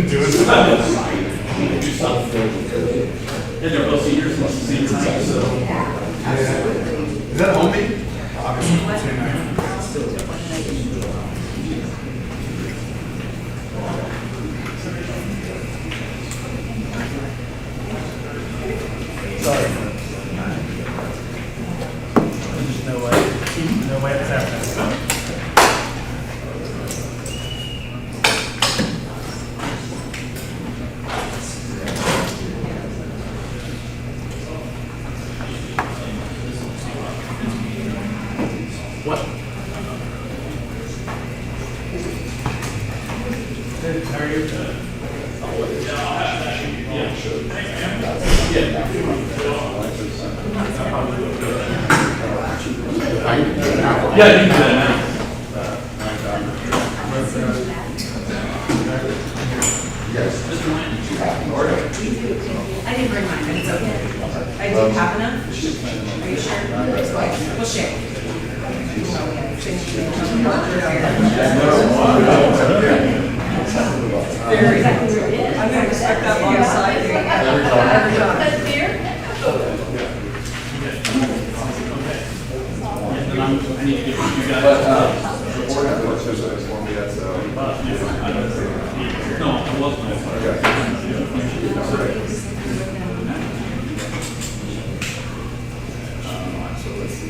Do it. And they're both seniors and senior night, so. Is that home meet? Obviously. Sorry. There's no way it's happening. What? How are you? Yeah, sure. Yeah, you can do that now. Yes. Mr. Lane. I didn't bring mine, but it's okay. I do have enough. Are you sure? We'll share. Very. I'm gonna expect that long side. That's fair. I need to get you guys. The board has work sessions for me, that's, No, I wasn't. so let's see.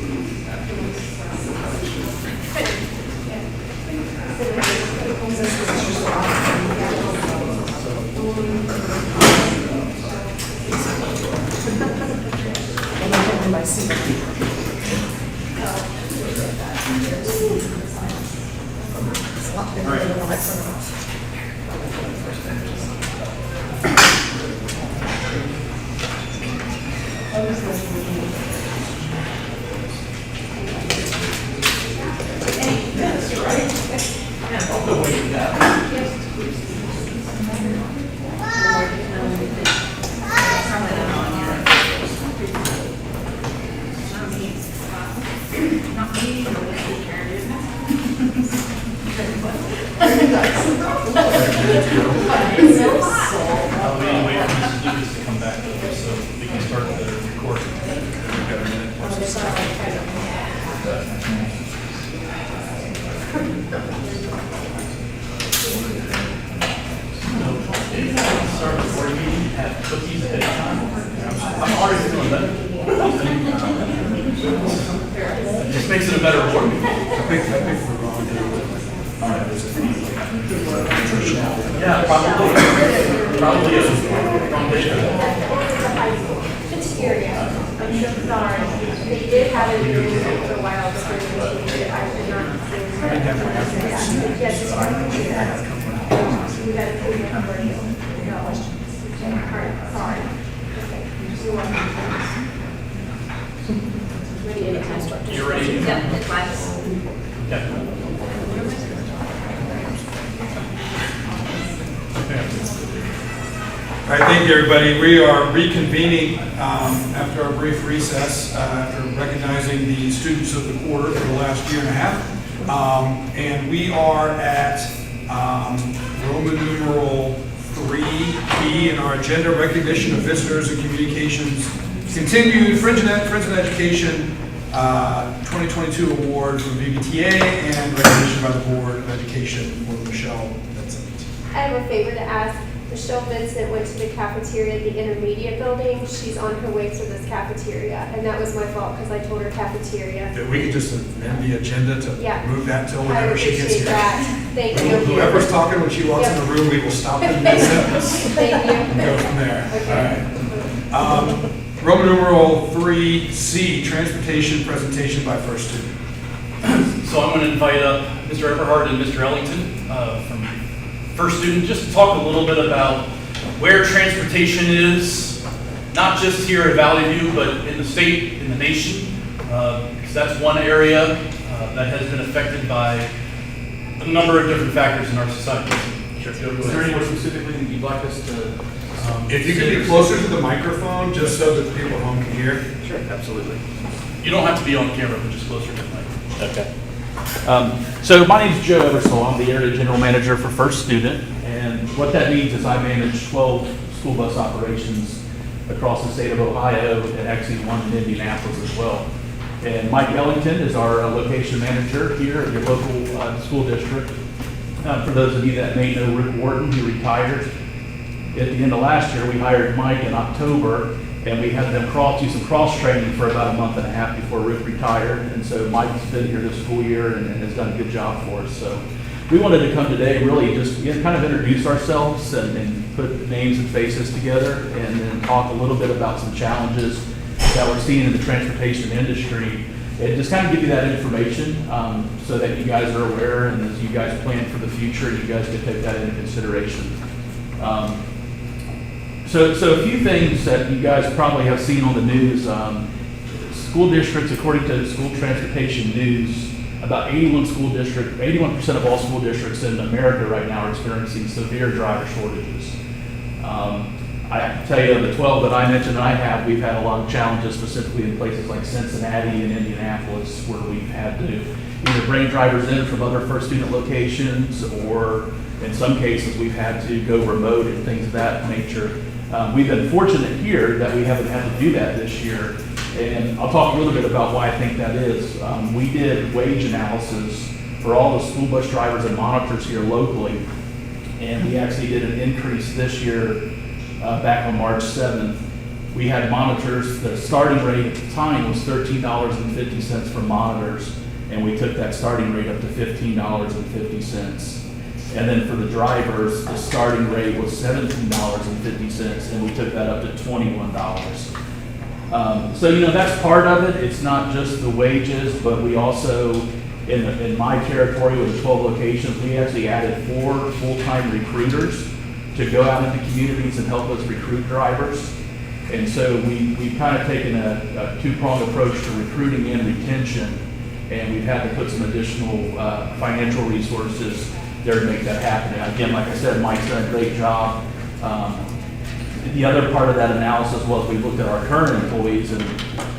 I'll wait for Mrs. Lucas to come back so we can start the recording. We've got a minute or so. Start the board meeting, have cookies ahead of time. I'm already feeling better. It just makes it a better board meeting. Yeah, probably. Probably is. Cafeteria. I'm so sorry. They did have it for a while before they changed it. I could not see. Yes, it's fine. We got to put your number in. No. All right, sorry. Okay. You're welcome. Ready anytime. You ready? Yeah, it's live. Yeah. All right, thank you, everybody. We are reconvening after our brief recess, after recognizing the students of the quarter for the last year and a half. And we are at Roman numeral 3B in our agenda, recognition of visitors and communications, continued Friends in Education 2022 award from VBTA and recognition by the Board of Education for Michelle Vincent. I have a favor to ask. Michelle Vincent went to the cafeteria at the intermediate building. She's on her way to this cafeteria, and that was my fault because I told her cafeteria. That we could just amend the agenda to Yeah. move that till I whenever she gets appreciate here. that. Thank you. Whoever's talking when she walks in the room, we will stop in mid-sentence Thank you. and go from there. Okay. All right. Roman numeral 3C, transportation presentation by first student. So I'm going to invite up Mr. Everhart and Mr. Ellington from First Student just to talk a little bit about where transportation is, not just here at Valley View, but in the state, in the nation. Because that's one area that has been affected by a number of different factors in our society. Sure. Is there anyone specifically that you'd like us to? If you could be closer to the microphone, just so that the people at home can hear. Sure, absolutely. You don't have to be on camera, but just closer to the mic. Okay. So my name is Joe Eversole. I'm the Area General Manager for First Student, and what that means is I manage 12 school bus operations across the state of Ohio, and actually one in Indianapolis as well. And Mike Ellington is our location manager here at your local school district. For those of you that may know Rick Wharton, he retired at the end of last year. We hired Mike in October, and we had them do some cross-training for about a month and a half before Rick retired. And so Mike's been here this school year and has done a good job for us. So we wanted to come today, really just kind of introduce ourselves and put names and faces together, and then talk a little bit about some challenges that we're seeing in the transportation industry, and just kind of give you that information so that you guys are aware, and as you guys plan for the future, you guys can take that into consideration. So a few things that you guys probably have seen on the news. School districts, according to School Transportation News, about 81% of all school districts in America right now are experiencing severe driver shortages. I can tell you, the 12 that I mentioned we've had a lot of challenges, specifically in places like Cincinnati and Indianapolis, where we've had to either bring drivers in from other first student locations, or in some cases, we've had to go remote and things of that nature. We've been fortunate here that we haven't had to do that this year. And I'll talk a little bit about why I think that is. We did wage analysis for all the school bus drivers and monitors here locally, and we actually did an increase this year back on March 7th. We had monitors, the starting rate at the time was $13.50 for monitors, and we took that starting rate up to $15.50. And then for the drivers, the starting rate was $17.50, and we took that up to $21. So, that's part of it. It's not just the wages, but we also, in my territory with the 12 locations, we actually added 4 full-time recruiters to go out into communities and help us recruit drivers. And so we've kind of taken a two-pronged approach to recruiting and retention, and we've had to put some additional financial resources there to make that happen. And again, like I said, Mike's done a great job. The other part of that analysis was we looked at our current employees and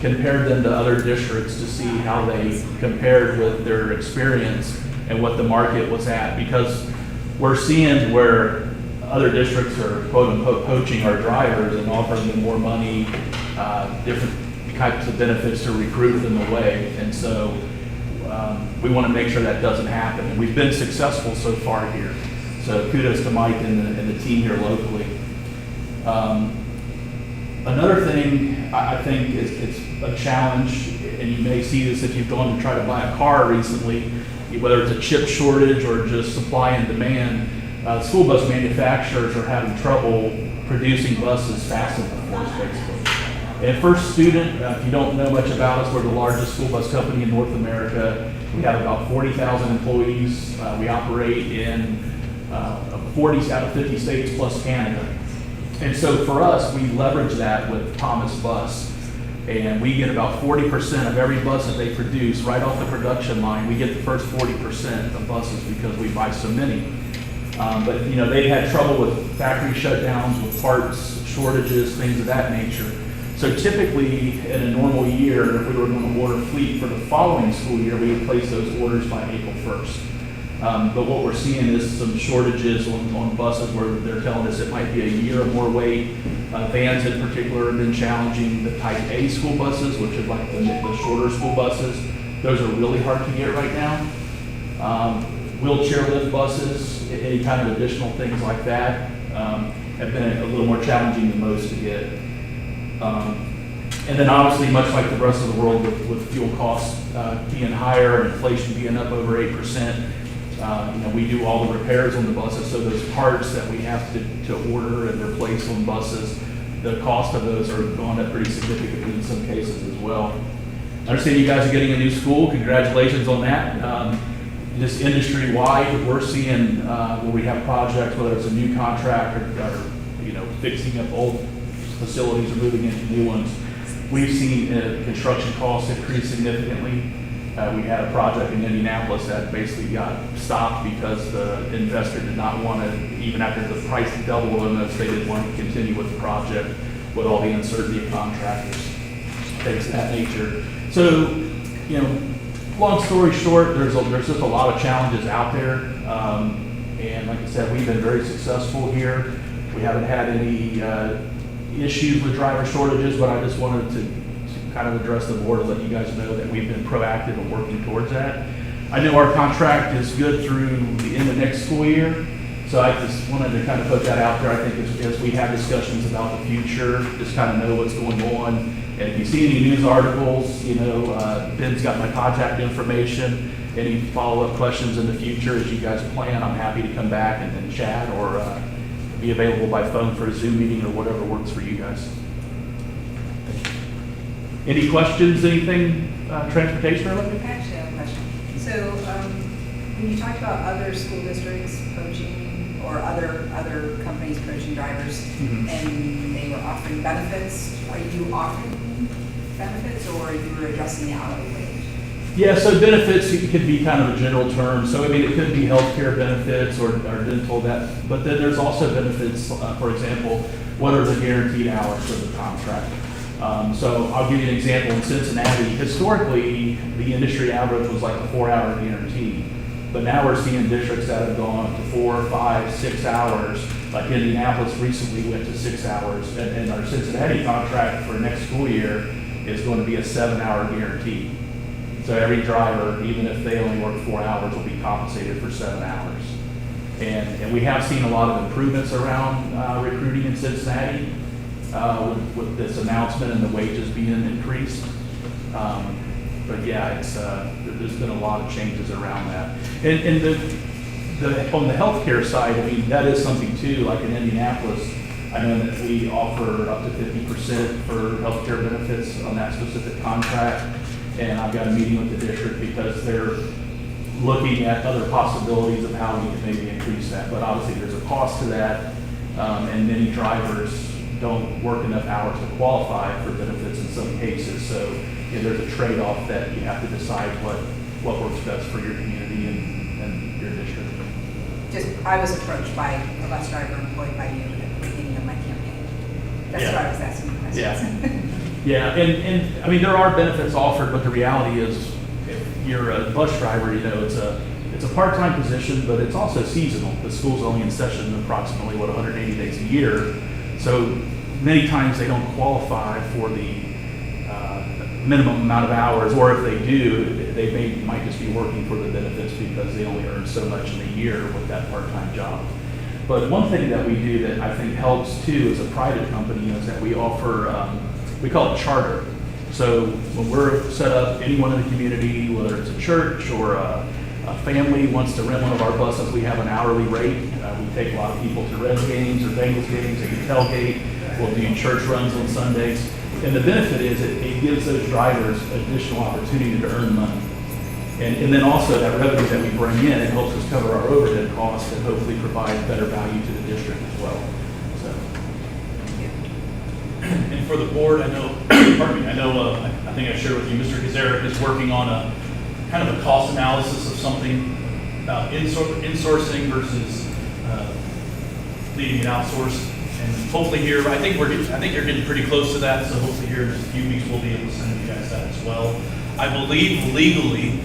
compared them to other districts to see how they compared with their experience and what the market was at, because we're seeing where other districts are quote unquote poaching our drivers and offering them more money, different types of benefits to recruit them away. And so we want to make sure that doesn't happen. And we've been successful so far here. So kudos to Mike and the team here locally. Another thing I think it's a challenge, and you may see this if you've gone to try to buy a car recently, whether it's a chip shortage or just supply and demand. School bus manufacturers are having trouble producing buses fast enough, basically. And First Student, if you don't know much about us, we're the largest school bus company in North America. We have about 40,000 employees. We operate in 40 out of 50 states plus Canada. And so for us, we leverage that with Thomas Bus. And we get about 40% of every bus that they produce right off the production line. We get the first 40% of buses because we buy so many. But they've had trouble with factory shutdowns, with parts shortages, things of that nature. So typically, in a normal year, if we were going to order fleet for the following school year, we would place those orders by April 1st. But what we're seeing is some shortages on buses where they're telling us it might be a year or more wait. Vans in particular have been challenging. The Type A school buses, which are like the shorter school buses, those are really hard to get right now. Wheelchair lift buses, any kind of additional things like that, have been a little more challenging than most to get. And then obviously, much like the rest of the world with fuel costs being higher and inflation being up over 8%, we do all the repairs on the buses, so those parts that we have to order and replace on buses, the cost of those are going up pretty significantly in some cases as well. I understand you guys are getting a new school. Congratulations on that. Just industry-wide, we're seeing where we have projects, whether it's a new contract or fixing up old facilities or moving into new ones. We've seen construction costs increase significantly. We had a project in Indianapolis that basically got stopped because the investor did not want to, even after the price doubled almost, they didn't want to continue with the project with all the uncertainty of contractors, things of that nature. So, long story short, there's just a lot of challenges out there. And like I said, we've been very successful here. We haven't had any issues with driver shortages, but I just wanted to kind of address the board and let you guys know that we've been proactive in working towards that. I know our contract is good through the end of next school year, so I just wanted to kind of put that out there. I think as we have discussions about the future, just kind of know what's going on. And if you see any news articles, Ben's got my contact information. Any follow-up questions in the future as you guys plan, I'm happy to come back and chat or be available by phone for a Zoom meeting or whatever works for you guys. Any questions, anything transportation related? I actually have a question. So, when you talked about other school districts poaching or other companies poaching drivers, Mhm. and they were offering benefits, are you offering benefits or you were addressing the hourly wage? Yeah, so benefits could be kind of a general term. So I mean, it could be healthcare benefits or dental, but then there's also benefits, for example, what are the guaranteed hours of the contract? So I'll give you an example. In Cincinnati, historically, the industry average was like a 4-hour guarantee. But now we're seeing districts that have gone up to 4, 5, 6 hours. Like Indianapolis recently went to 6 hours. And our Cincinnati contract for next school year is going to be a 7-hour guarantee. So every driver, even if they only work 4 hours, will be compensated for 7 hours. And we have seen a lot of improvements around recruiting in Cincinnati with this announcement and the wages being increased. But yeah, there's been a lot of changes around that. And on the healthcare side, I mean, that is something too. Like in Indianapolis, I know that we offer up to 50% for healthcare benefits on that specific contract. And I've got a meeting with the district because they're looking at other possibilities of how we can maybe increase that. But obviously there's a cost to that, and many drivers don't work enough hours to qualify for benefits in some cases. So there's a trade-off that you have to decide what works best for your community and your district. I was approached by a bus driver employed by you at the beginning of my campaign. That's Yeah. what I was asking questions. Yeah. Yeah, and I mean, there are benefits offered, but the reality is, if you're a bus driver, it's a part-time position, but it's also seasonal. The school's only in session approximately, 180 days a year. So many times they don't qualify for the minimum amount of hours, or if they do, they might just be working for the benefits because they only earn so much in a year with that part-time job. But one thing that we do that I think helps too as a private company is that we offer, we call it charter. So when we're set up, anyone in the community, whether it's a church or a family wants to rent one of our buses, we have an hourly rate. We take a lot of people to Reds games or Bengals games. They can tailgate. We'll do church runs on Sundays. And the benefit is it gives those drivers additional opportunity to earn money. And then also that revenue that we bring in, it helps us cover our overhead costs and hopefully provide better value to the district as well. So. And for the board, I know, I think I shared with you, Mr. Kazarek is working on a kind of a cost analysis of something about insourcing versus leaving it outsourced. And hopefully here, I think you're getting pretty close to that. So hopefully here in just a few weeks, we'll be able to send you guys that as well. I believe legally,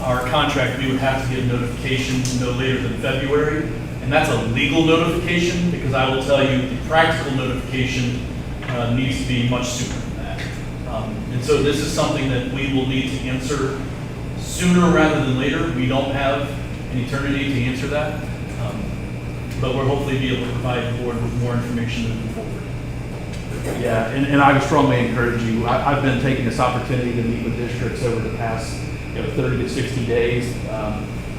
our contract, we would have to get notification no later than February. And that's a legal notification because I will tell you the practical notification needs to be much sooner than that. And so this is something that we will need to answer sooner rather than later. We don't have an eternity to answer that. But we'll hopefully be able to provide the board with more information moving forward. Yeah, and I would strongly encourage you. I've been taking this opportunity to meet with districts over the past 30 to 60 days.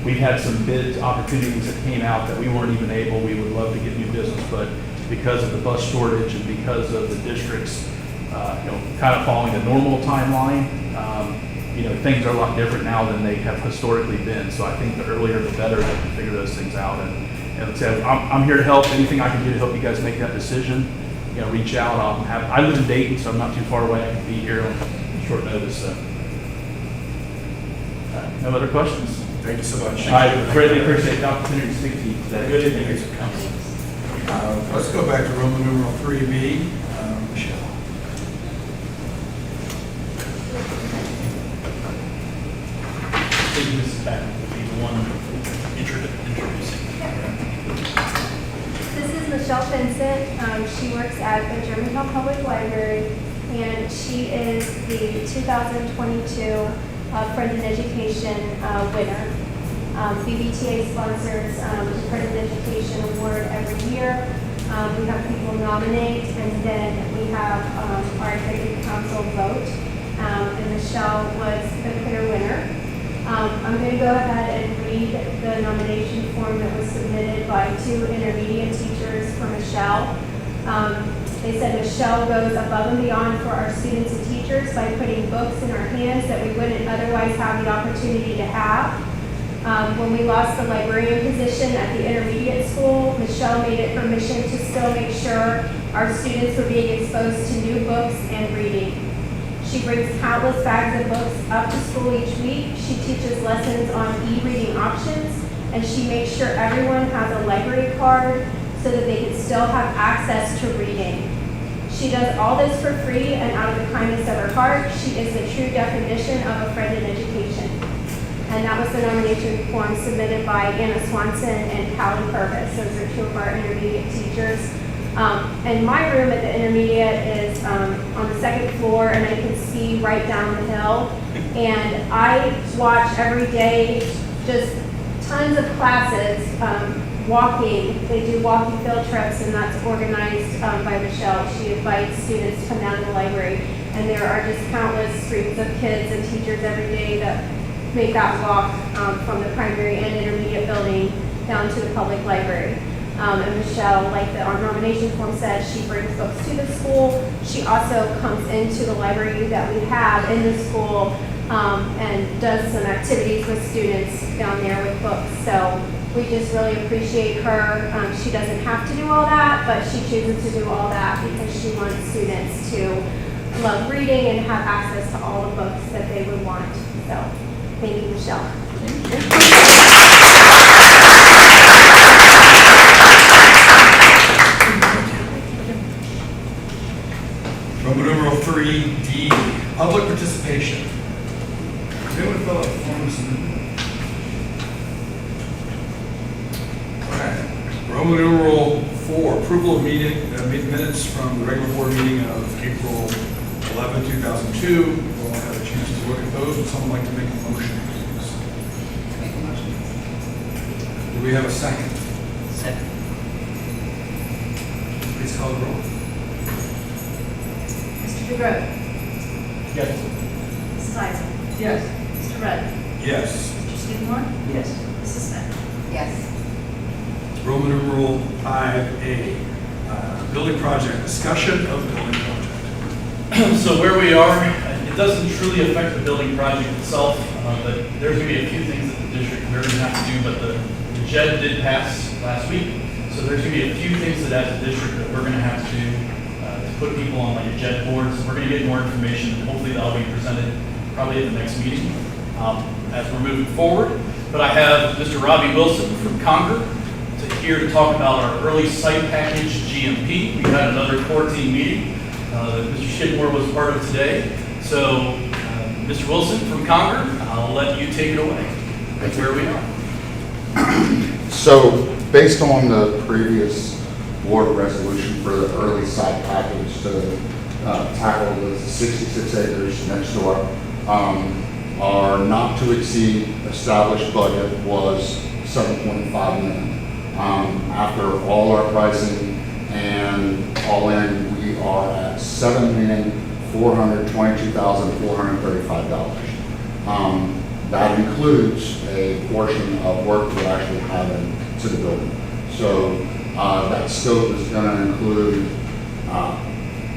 We've had some bid opportunities that came out that we weren't even able. We would love to get new business, but because of the bus shortage and because of the districts, kind of following a normal timeline, things are a lot different now than they have historically been. So I think the earlier the better to figure those things out. And so I'm here to help. Anything I can do to help you guys make that decision, reach out. I live in Dayton, so I'm not too far away. I can be here on short notice. So. No other questions? Thank you so much. I greatly appreciate the opportunity to speak to you today. Good evening. Thanks for coming. Let's go back to Roman numeral 3B. Michelle. Thank you, Mrs. Beck. one introducing. This is Michelle Vincent. She works at the Germantown Public Library, and she is the 2022 Friend in Education winner. BBTA sponsors the Friend in Education Award every year. We have people nominate, and then we have our executive council vote. And Michelle was the clear winner. I'm going to go ahead and read the nomination form that was submitted by 2 intermediate teachers for Michelle. They said Michelle goes above and beyond for our students and teachers by putting books in our hands that we wouldn't otherwise have the opportunity to have. When we lost the librarian position at the intermediate school, Michelle made it her mission to still make sure our students were being exposed to new books and reading. She brings countless bags of books up to school each week. She teaches lessons on e-reading options, and she makes sure everyone has a library card so that they can still have access to reading. She does all this for free and out of the kindness of her heart. She is the true definition of a friend in education. And that was the nomination form submitted by Anna Swanson and Callie Purvis. Those are 2 of our intermediate teachers. And my room at the intermediate is on the 2nd floor, and I can see right down the hill. And I watch every day just tons of classes walking. They do walking field trips, and that's organized by Michelle. She invites students to come down to the library, and there are just countless streams of kids and teachers every day that make that walk from the primary and intermediate building down to the public library. And Michelle, like our nomination form said, she brings books to the school. She also comes into the library that we have in the school and does some activities with students down there with books. So we just really appreciate her. She doesn't have to do all that, but she chooses to do all that because she wants students to love reading and have access to all the books that they would want. So thank you, Michelle. Roman numeral 3D, public participation. Does anyone fill out the forms? Okay. Roman numeral 4, approval of minutes from the regular board meeting of April 11, 2002. We'll all have a chance to look at those. Would someone like to make a motion, please? Make a motion. Do we have a second? Second. Please call the roll. Mr. DeGroat. Yes. Mrs. Isaac. Yes. Mr. Rudd. Yes. Mr. Skidmore. Yes. Mrs. Smith. Yes. Roman numeral 5A, building project, discussion of building project. So where we are, it doesn't truly affect the building project itself, but there's going to be a few things that the district we're going to have to do, but the JED did pass last week, so there's going to be a few things that as a district that we're going to have to put people on like a JED board, so we're going to get more information, and hopefully that'll be presented probably at the next meeting as we're moving forward. But I have Mr. Robbie Wilson from Concord here to talk about our early site package GMP. We had another core team meeting that Mr. Skidmore was part of today. So, Mr. Wilson from Concord, I'll let you take it away. That's where we are. So, based on the previous board resolution for the early site package to tackle the 66 acres next door, our not to exceed established budget was $7.5 million. After all our pricing and all in, we are at $7,422,435. That includes a portion of work we're actually having to the building. So that scope is going to include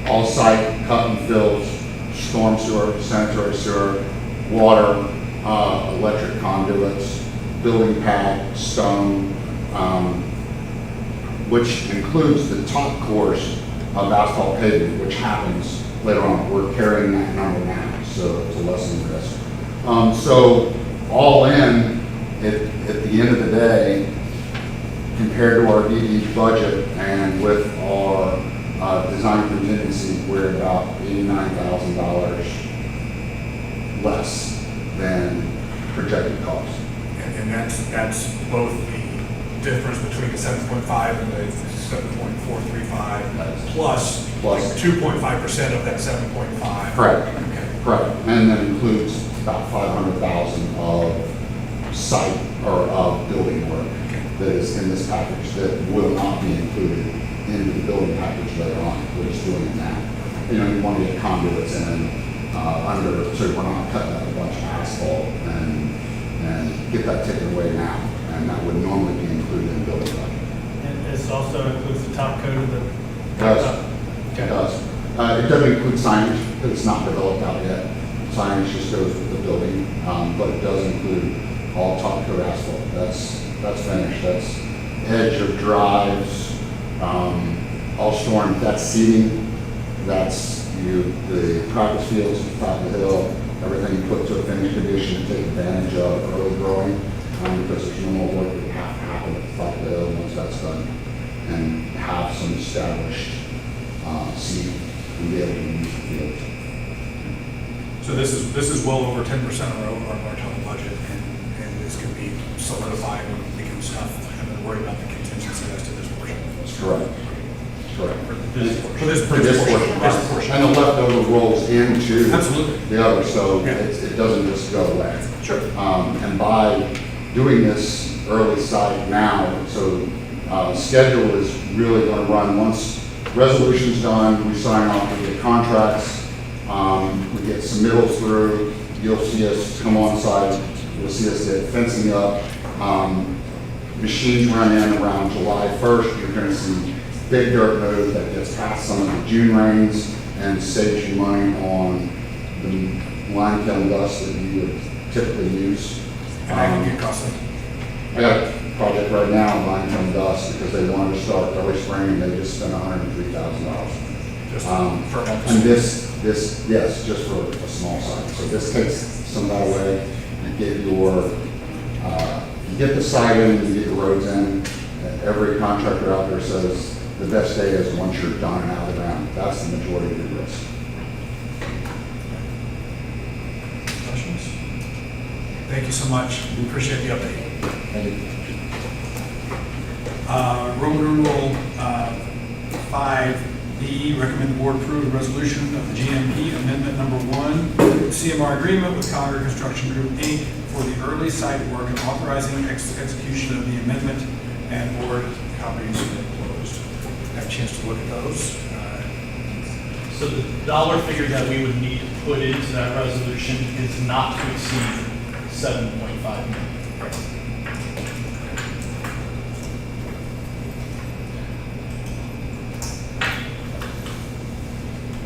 all site cut and fills, storm sewer, sanitary sewer, water, electric conduits, building pad, stone, which includes the top course of asphalt paving, which happens later on. We're carrying that number now, so to lessen the risk. So all in, at the end of the day, compared to our DD budget and with our design contingency, we're about $89,000 less than projected cost. And that's both the difference between the 7.5 and the 7.435 plus Plus. 2.5% of that 7.5. Correct. Okay. Correct, and that includes about 500,000 of site or of building work that is in this package that will not be included into the building package later on. We're just doing it now. You know, you want to get conduits in under, so we're not cutting out a bunch of asphalt and get that taken away now. And that would normally be included in the building budget. And this also includes the top coat of the. It does. It does. It doesn't include signage because it's not developed out yet. Signage just goes with the building, but it does include all top coat asphalt. That's finished. That's edge of drives, all storm. That's seating. That's the practice fields at the top of the hill. Everything put to a finished condition to take advantage of early growing, because there's no more work that have to happen at the top of the hill once that's done, and have some established seed and be able to use the field. So this is well over 10% of our total budget, and this can be solidified when we can stop having to worry about the contingency as to this portion. That's correct. Correct. For this For this portion, right. And the leftover rolls into Absolutely. the other, so Yeah. it doesn't just go away. Sure. And by doing this early site now, so schedule is really going to run once resolution's done, we sign off, we get contracts, we get submittals through, you'll see us come on site, you'll see us get fencing up. Machines run in around July 1st, you're going to see big dirt move that gets past some of the June rains and saves you money on the line kiln dust that you would typically use. And I can get costly. I got a project right now, line kiln dust, because they wanted to start early spring and they just spent $103,000. Just for an And episode. this, yes, just for a small site. So this takes some of that away. You get you get the site in, you get the roads in. And every contractor out there says the best day is once you're done and out of the ground. That's the majority of your risk. Questions? Thank you so much. We appreciate the update. Thank you. Roman numeral 5B, recommend the board approve the resolution of the GMP amendment number 1, CMR agreement with Collier Construction Group, Inc. for the early site work and authorizing execution of the amendment, and board copies are closed. Have a chance to look at those. So the dollar figure that we would need to put into that resolution is not to exceed 7.5 million.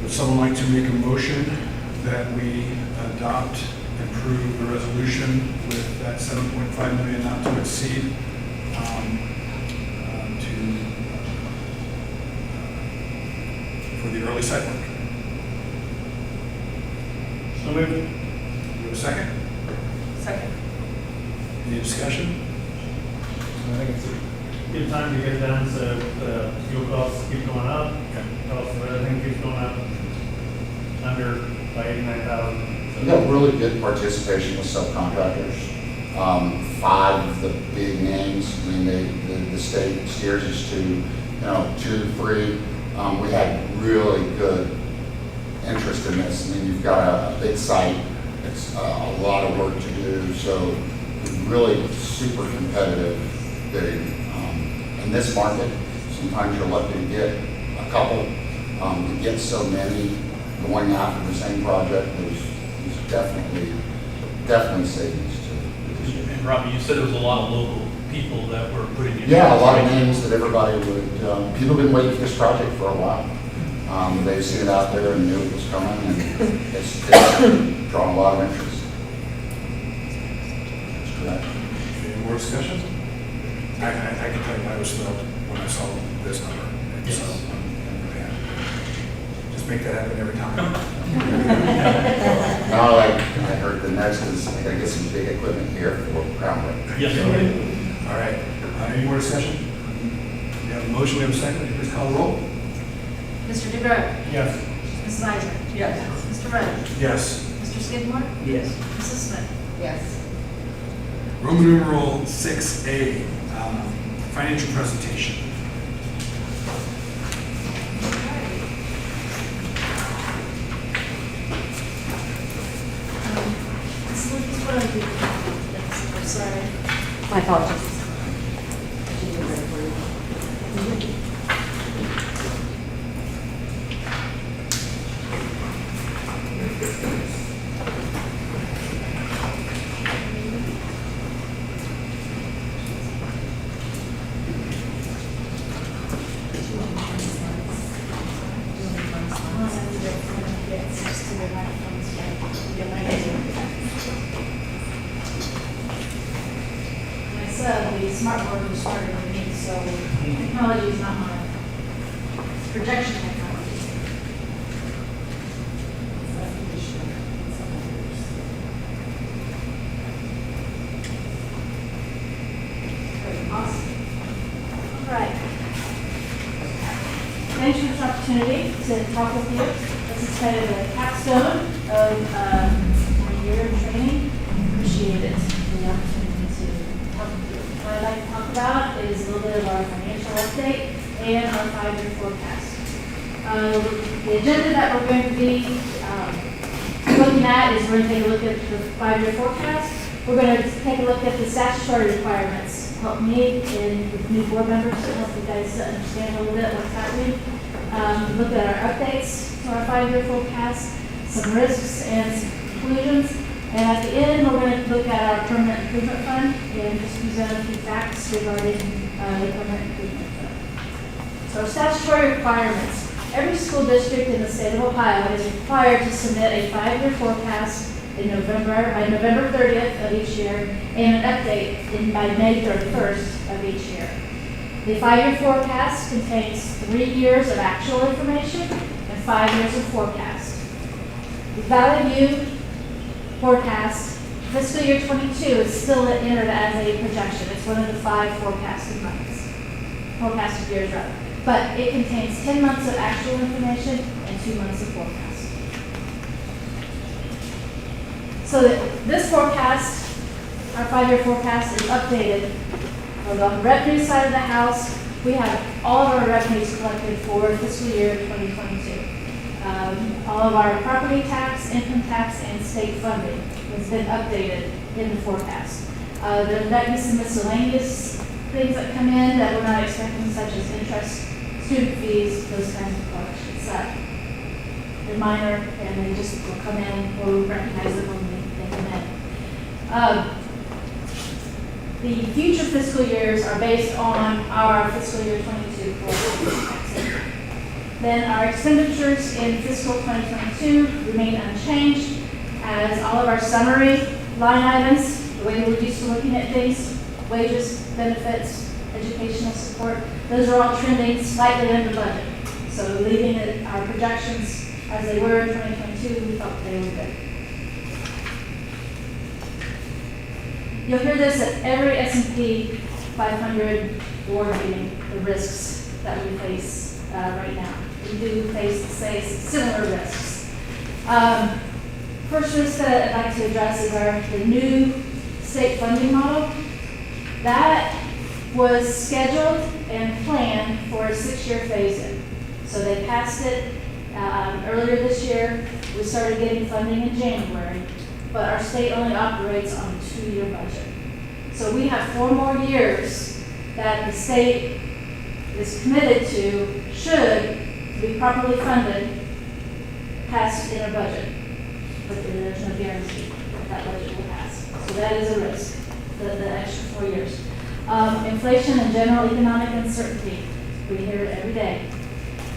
Would someone like to make a motion that we adopt and approve the resolution with that 7.5 million not to exceed for the early site work? So moved. Do we have a second? Second. Any discussion? I think it's a good time to get it done, so the fuel costs keep going up, cost of everything keeps going up, under by 89,000. We got really good participation with subcontractors. 5 of the big names, I mean, the state steers us to, 2, 3. We had really good interest in this. I mean, you've got a big site, it's a lot of work to do, so really super competitive bidding. In this market, sometimes you're lucky to get a couple. To get so many going after the same project was definitely savings to. And Robbie, you said there was a lot of local people that were putting in. Yeah, a lot of names that everybody would, people have been waiting for this project for a while. They've seen it out there and knew it was coming, and it's drawn a lot of interest. That's correct. Any more discussion? I can tell you I was thrilled when I saw this number. And Yes. so, yeah. Just make that happen every time. Now, like, I heard the next is, I gotta get some big equipment here for groundbreaking. Yes, sir. All right. Any more discussion? We have a motion, we have a second. Please call the roll. Mr. DeGroat? Yes. Mrs. Eisner? Yes. Mr. Rhodes? Yes. Mr. Skidmore? Yes. Mrs. Smith? Yes. Roman numeral 6A, financial presentation. Sorry. My apologies. The smart board was smarter than me, so technology is not my projection technology. Awesome. All right. Thanks for this opportunity to talk with you. This is kind of a capstone of my year of training. Appreciate it, the opportunity to talk with you. What I'd like to talk about is a little bit of our financial update and our 5-year forecast. The agenda that we're going to be looking at is we're going to take a look at the 5-year forecast. We're going to take a look at the statutory requirements. Help me and with new board members to help you guys understand a little bit what's happening. Look at our updates to our 5-year forecast, some risks and some conclusions. And at the end, we're going to look at our permanent improvement fund and just present a few facts regarding the permanent improvement fund. So statutory requirements. Every school district in the state of Ohio is required to submit a 5-year forecast in by November 30th of each year and an update by May 31st of each year. The 5-year forecast contains 3 years of actual information and 5 years of forecast. The Valley View forecast, fiscal year 22 is still entered as a projection. It's one of the 5 forecasted years rather. But it contains 10 months of actual information and 2 months of forecast. So that this forecast, our 5-year forecast, is updated. On the revenue side of the house, we have all of our revenues collected for fiscal year 2022. All of our property tax, income tax, and state funding has been updated in the forecast. There might be some miscellaneous things that come in that we're not expecting, such as interest, student fees, those kinds of collections. They're minor, and they just will come in, or we recognize them when they come in. The future fiscal years are based on our fiscal year 22 forecast. Then our expenditures in fiscal 2022 remain unchanged, as all of our summary line items, the way we're used to looking at things, wages, benefits, educational support, those are all trending slightly under budget. So leaving our projections as they were in 2022, we thought they were good. You'll hear this at every S&P 500 board meeting, the risks that we face right now. We do face similar risks. First risk that I'd like to address is the new state funding model. That was scheduled and planned for a 6-year phase-in. So they passed it earlier this year. We started getting funding in January, but our state only operates on a 2-year budget. So we have 4 more years that the state is committed to, should be properly funded, passed in a budget. But there's no guarantee that budget will pass. So that is a risk, the extra 4 years. Inflation and general economic uncertainty, we hear it every day.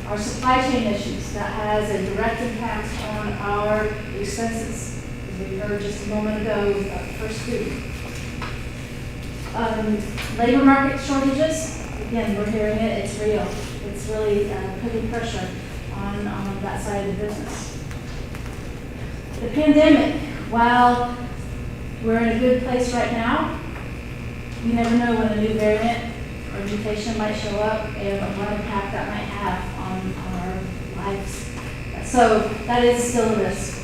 Our supply chain issues, that has a direct impact on our expenses, as we heard just a moment ago with our first student. Labor market shortages, again, we're hearing it, it's real. It's really putting pressure on that side of the business. The pandemic, while we're in a good place right now, you never know when a new variant or mutation might show up and what impact that might have on our lives. So that is still a risk.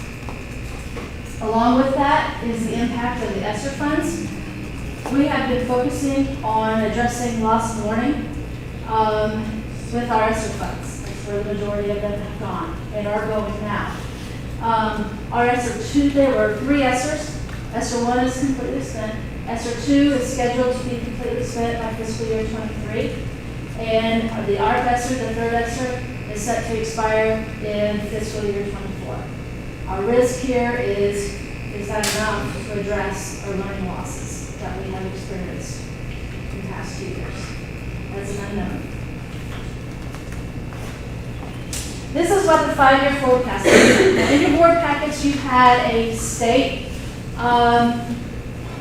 Along with that is the impact of the ESSER funds. we have been focusing on addressing loss of learning with our ESSER funds. That's where the majority of them have gone and are going now. Our ESSER 2, there were 3 ESSERs. ESSER 1 is completely spent. ESSER 2 is scheduled to be completely spent by fiscal year 23. And the ARP ESSER, the 3rd ESSER, is set to expire in fiscal year 24. Our risk here is that enough to address our learning losses that we have experienced in the past 2 years? That's an unknown. This is what the 5-year forecast is. Now, in your board packets, you've had a state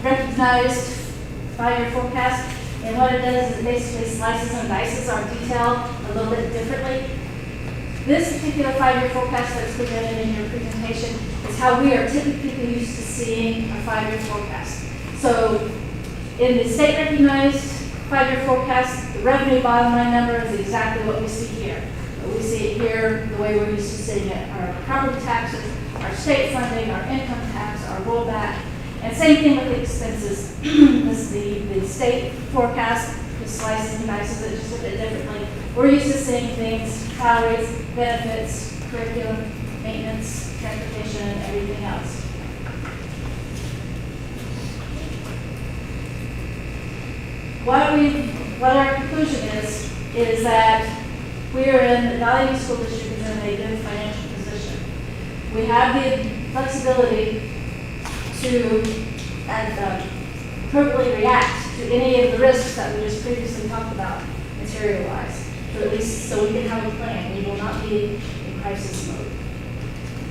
recognized 5-year forecast. And what it does is it basically slices and dices our detail a little bit differently. This particular 5-year forecast that's presented in your presentation is how we are typically used to seeing a 5-year forecast. So in the state recognized 5-year forecast, the revenue bottom line number is exactly what we see here. But we see it here the way we're used to seeing it. Our property taxes, our state funding, our income tax, our rollback. And same thing with the expenses. This is the state forecast, just slices and dices it just a bit differently. We're used to seeing things, salaries, benefits, curriculum, maintenance, transportation, and everything else. What our conclusion is that we are in, the Valley View School District is in a good financial position. We have the flexibility to appropriately react to any of the risks that we just previously talked about materialize. So at least so we can have a plan. We will not be in crisis mode.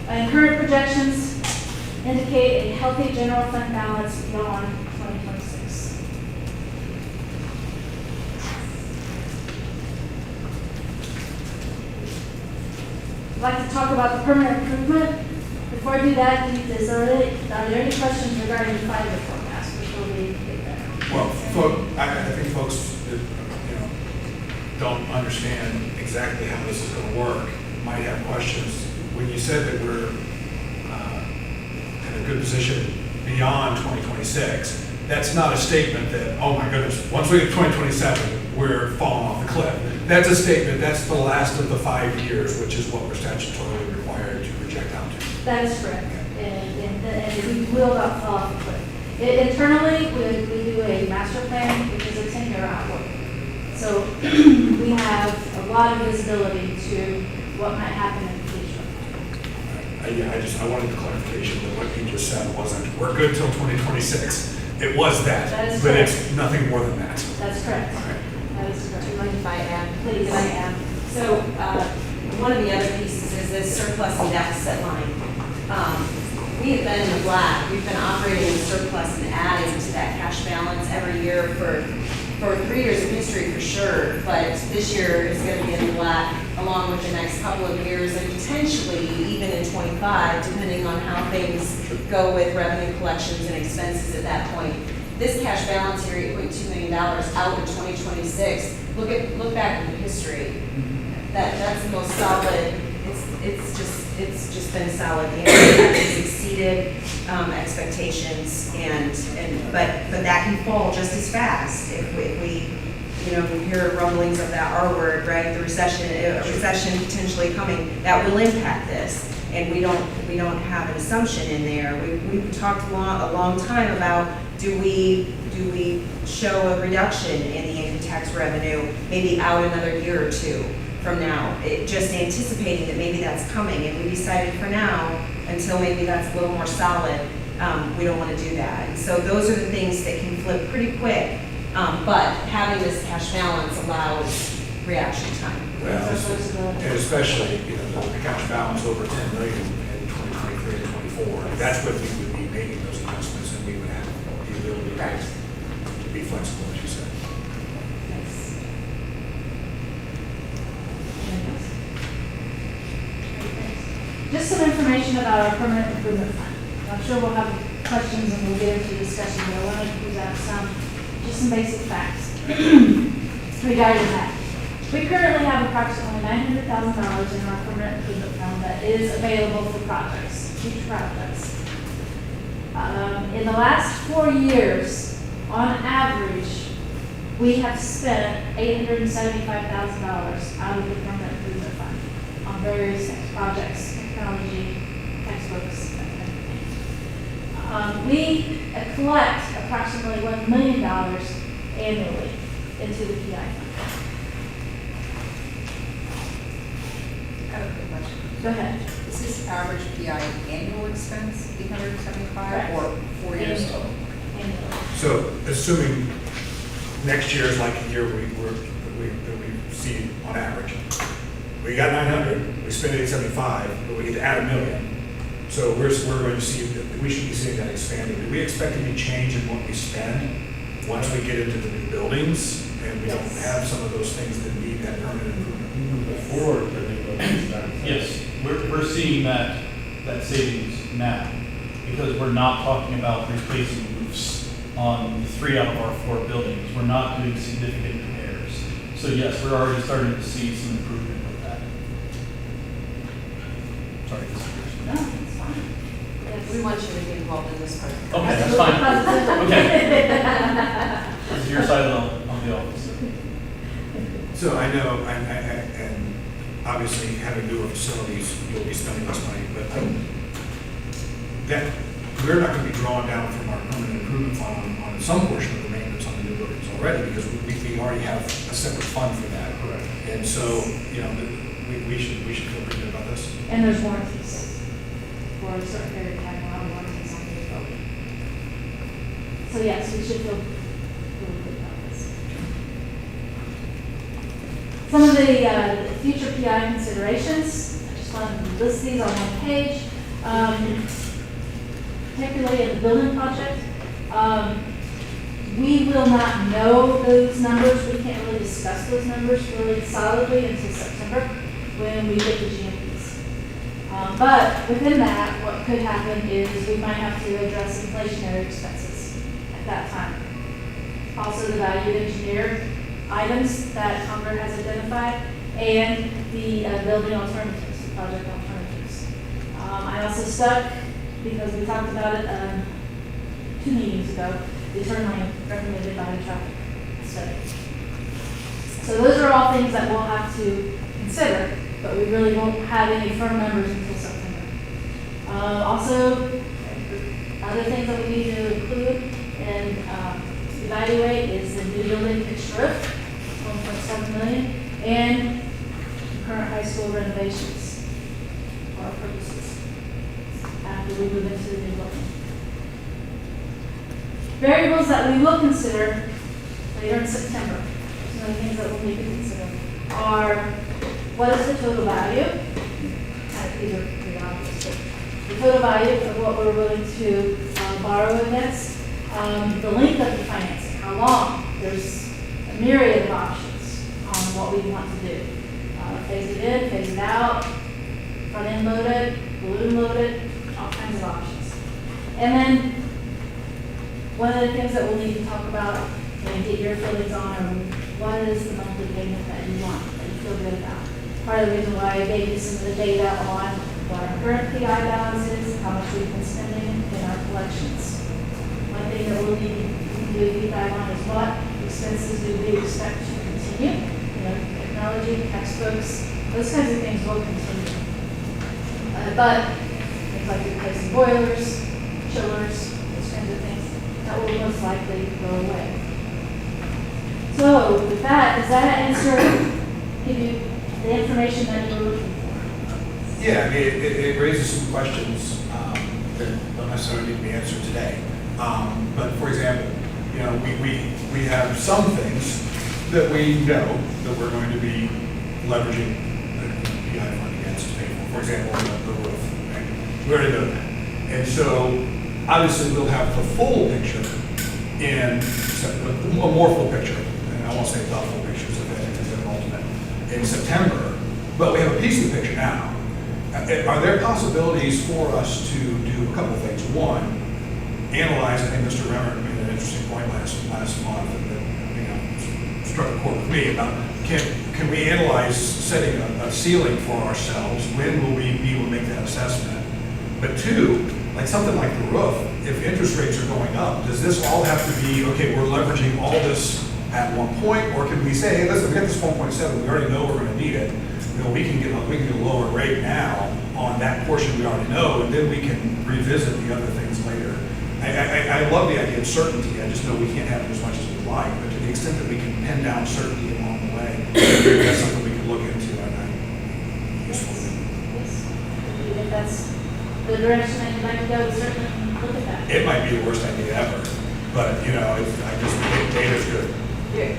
And current projections indicate a healthy general fund balance beyond 2026. I'd like to talk about the permanent improvement. Before I do that, are there any questions regarding the 5-year forecast before we get there? Well, I think folks that, don't understand exactly how this is going to work might have questions. When you said that we're in a good position beyond 2026, that's not a statement that, oh my goodness, once we get to 2027, we're falling off the cliff. That's a statement, that's the last of the 5 years, which is what we're statutorily required to project out to. That is correct. And we will not fall off the cliff. Internally, we do a master plan, which is a 10-year outlook. So we have a lot of visibility to what might happen in the future. I wanted the clarification that what you just said wasn't, we're good till 2026. It was that, That is but correct. it's nothing more than that. That's correct. Okay. That is correct. Do you mind if I add? Please. If I add? So one of the other pieces is this surplus and deficit line. We have been in the black. We've been operating in surplus and adding to that cash balance every year for 3 years of history for sure, but this year is going to be in the black along with the next couple of years and potentially even in 25, depending on how things go with revenue collections and expenses at that point. This cash balance here, $8.2 million out in 2026, look back in the history. That's the most solid. It's just been solid. The impact has exceeded expectations, but that can fall just as fast if we hear rumblings of that R word, right? The recession potentially coming, that will impact this, and we don't have an assumption in there. We've talked a long time about do we show a reduction in the income tax revenue maybe out another year or two from now, just anticipating that maybe that's coming, and we decided for now, until maybe that's a little more solid, we don't want to do that. And so those are the things that can flip pretty quick, but having this cash balance allows reaction time. Well, and especially, the cash balance over 10 million in 2023 and 24, that's when we would be making those investments, and we would have the ability to be flexible, as you said. Just some information about our permanent improvement fund. I'm sure we'll have questions and we'll get into discussion, but I wanted to present just some basic facts regarding that. We currently have approximately $900,000 in our permanent improvement fund that is available for projects, future projects. In the last 4 years, on average, we have spent $875,000 out of the permanent improvement fund on various projects, technology, textbooks, that kind of thing. We collect approximately $1 million annually into the PI fund. I have a quick question. Go ahead. Is this average PI annual expense, 875, Correct. or 4 years Annual. total? Annually. So assuming next year is like a year that we see on average. We got 900, we spent 875, but we need to add $1 million. So we're going to see, we should be seeing that expanding. Do we expect any change in what we spend once we get into the new buildings and we don't Yes. have some of those things that need that permanent improvement? Before the new building starts. Yes, we're seeing that savings now, because we're not talking about replacing roofs on 3 out of our 4 buildings. We're not doing significant repairs. So yes, we're already starting to see some improvement with that. Sorry. No, it's fine. We want you to be involved in this part. Okay, that's fine. Okay. This is your side of the office. So I know, and obviously having newer facilities, you'll be spending less money, but that, we're not gonna be drawing down from our permanent improvement fund on some portion of the maintenance on the new buildings already, because we already have a separate fund for that. Correct. And so, you know, we should feel pretty good about this. And there's warranties for a certain period of time, a lot of warranties on the building. So yes, we should feel really good about this. Some of the future PI considerations, I just wanted to list these on one page. Particularly in the building project, we will not know those numbers. We can't really discuss those numbers really solidly until September when we get the GMPs. But within that, what could happen is we might have to address inflationary expenses at that time. Also, the value engineer items that Congress has identified, and the building alternatives, the project alternatives. I also stuck, because we talked about it 2 meetings ago, the turn lane recommended by the traffic study. So those are all things that we'll have to consider, but we really won't have any firm numbers until September. Also, other things that we need to include and evaluate is the new building pitched roof, 1.7 million, and current high school renovations for our purposes after we move into the new building. Variables that we will consider later in September, some of the things that we'll need to consider are, what is the total value? These are pretty obvious, but the total value of what we're willing to borrow against, the length of the financing, how long. There's a myriad of options on what we want to do. Phase it in, phase it out, front end loaded, balloon loaded, all kinds of options. And then one of the things that we'll need to talk about and get your feelings on are what is the monthly payment that you want, that you feel good about. Part of the reason why I gave you some of the data on what our current PI balance is, how much we've been spending in our collections. One thing that we'll need to do a deep dive on is what expenses do we expect to continue. You know, technology, textbooks, those kinds of things will continue. But things like replacing boilers, chillers, those kinds of things, that will most likely go away. So with that, does that answer, give you the information that you were looking for? Yeah, I mean, it raises some questions that don't necessarily need to be answered today. But for example, you know, we have some things that we know that we're going to be leveraging the PI fund against to pay for. For example, the roof. Right? We already know that. And so obviously we'll have the full picture a more full picture, and I won't say the full picture because it's an ultimate, in September, but we have a piece of the picture now. Are there possibilities for us to do a couple things? One, analyze, I think Mr. Remmer made an interesting point last month, and struck a chord with me about can we analyze setting a ceiling for ourselves? When will we be able to make that assessment? But 2, like something like the roof, if interest rates are going up, does this all have to be, okay, we're leveraging all this at one point? Or can we say, hey, listen, we got this 1.7, we already know we're gonna need it. You know, we can get a lower rate now on that portion we already know, and then we can revisit the other things later. I love the idea of certainty. I just know we can't have it as much as we'd like, but to the extent that we can pin down certainty along the way, that's something we can look into, and I'm useful. Yes. If that's the direction that you'd like to go, certainly look at that. It might be the worst idea ever, but, you know, data's good. Here.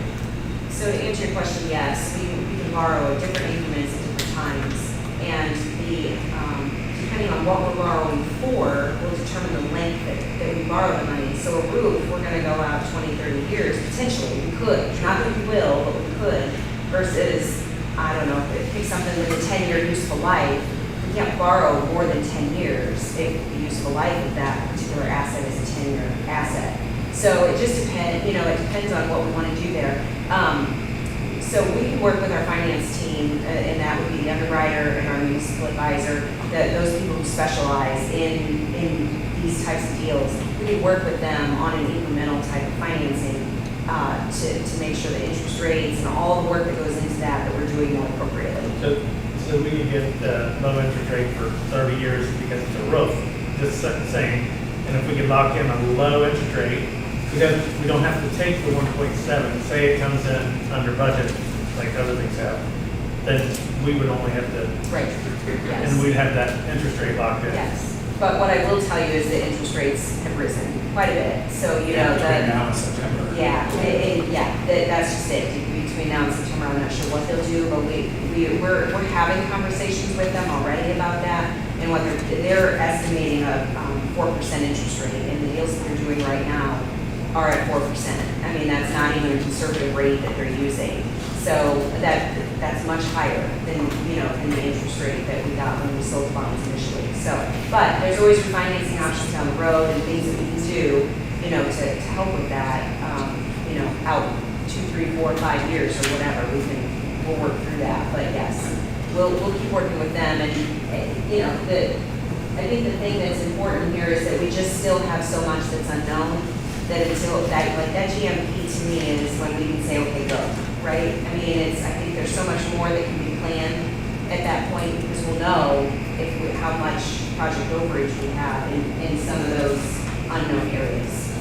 So to answer your question, yes, we can borrow at different increments at different times. And depending on what we're borrowing for, will determine the length that we borrow the money. So a roof, we're gonna go out 20, 30 years, potentially, we could. Not that we will, but we could. Versus, I don't know, if pick something with a 10-year useful life, we can't borrow more than 10 years if the useful life of that particular asset is a 10-year asset. So it just depends, you know, it depends on what we want to do there. So we can work with our finance team, and that would be the underwriter and our municipal advisor, those people who specialize in these types of deals. We can work with them on an incremental type of financing to make sure the interest rates and all the work that goes into that we're doing more appropriately. So we can get low interest rate for 30 years because it's a roof, just saying. And if we could lock in a low interest rate, we don't have to take the 1.7, say it comes in under budget, like other things have, then we would only have to, Right, yes. and we'd have that interest rate locked in. Yes, but what I will tell you is the interest rates have risen quite a bit, so, you know, Between now and September. yeah, that's just it. Between now and September, I'm not sure what they'll do, but we're having conversations with them already about that, and what they're estimating a 4% interest rate, and the deals that they're doing right now are at 4%. I mean, that's not even a conservative rate that they're using. So that's much higher than, you know, than the interest rate that we got when we sold bonds initially. So, but there's always refinancing options down the road and things that we can do, you know, to help with that, you know, out 2, 3, 4, 5 years or whatever. We'll work through that. But yes, we'll keep working with them. And you know, I think the thing that's important here is that we just still have so much that's unknown. That until that, like that GMP to me is when we can say, okay, go, right? I mean, I think there's so much more that can be planned at that point because we'll know how much project overage we have in some of those unknown areas.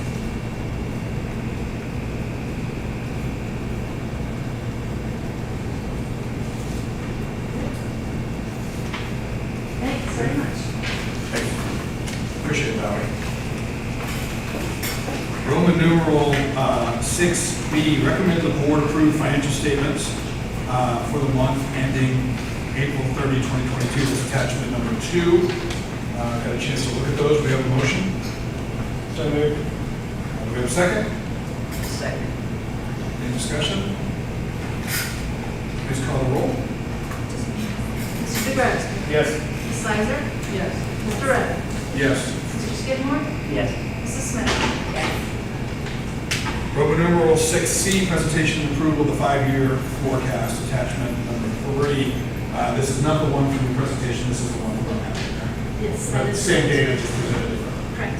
Thanks very much. Appreciate it, Valerie. Roman numeral 6B, recommend the board approve financial statements for the month ending April 30, 2022. This is attachment number 2. Got a chance to look at those. We have a motion. So moved. Do we have a second? Second. Any discussion? Please call the roll. Mr. DeGrove? Yes. Ms. Sizer? Yes. Mr. Rudd? Yes. Mr. Skidmore? Yes. Mrs. Smith? Yes. Roman numeral 6C, presentation and approval of the 5-year forecast, attachment number 3. This is not the one from the presentation, this is the one from Yes, the that is. same data, just presented differently. Correct.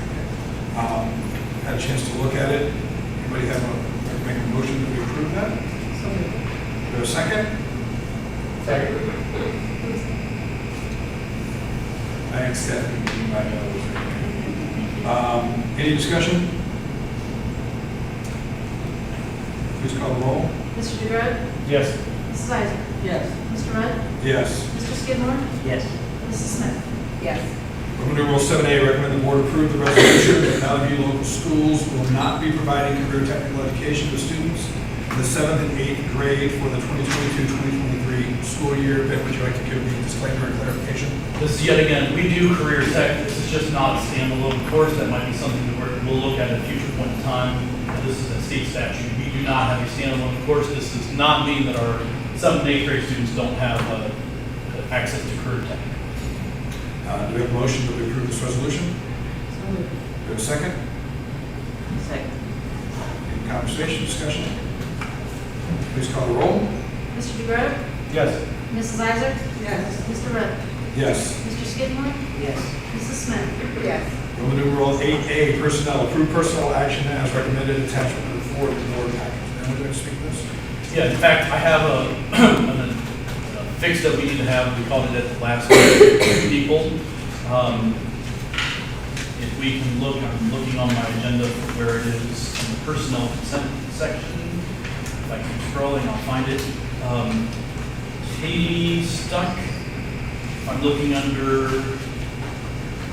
Had a chance to look at it. Anybody make a motion that we approve that? So moved. Do we have a second? Second. Thanks, Stephanie. Any discussion? Please call the roll. Mr. DeGrove? Yes. Mrs. Sizer? Yes. Mr. Rudd? Yes. Mr. Skidmore? Yes. Mrs. Smith? Yes. Roman numeral 7A, recommend the board approve the resolution that Valley View local schools will not be providing career technical education to students in the 7th and 8th grade for the 2022-2023 school year. Ben, would you like to give the disclaimer and clarification? This is yet again, we do career tech. This is just not a standalone course. That might be something that we'll look at a future point in time. This is a state statute. We do not have a standalone course. This does not mean that our 7th and 8th grade students don't have access to career tech. Do we have a motion that we approve this resolution? So moved. Do we have a second? Second. Any conversation, discussion? Please call the roll. Mr. DeGrove? Yes. Mrs. Sizer? Yes. Mr. Rudd? Yes. Mr. Skidmore? Yes. Mrs. Smith? Yes. Roman numeral 8A, personnel, approve personnel action as recommended, attachment number 4 to the board package. Anyone like to speak to this? Yeah, in fact, I have a fix that we need to have. We called it at the last people. If we can look, I'm looking on my agenda for where it is in the personnel consent section. If I keep scrolling, I'll find it. Katie Stuck, I'm looking under,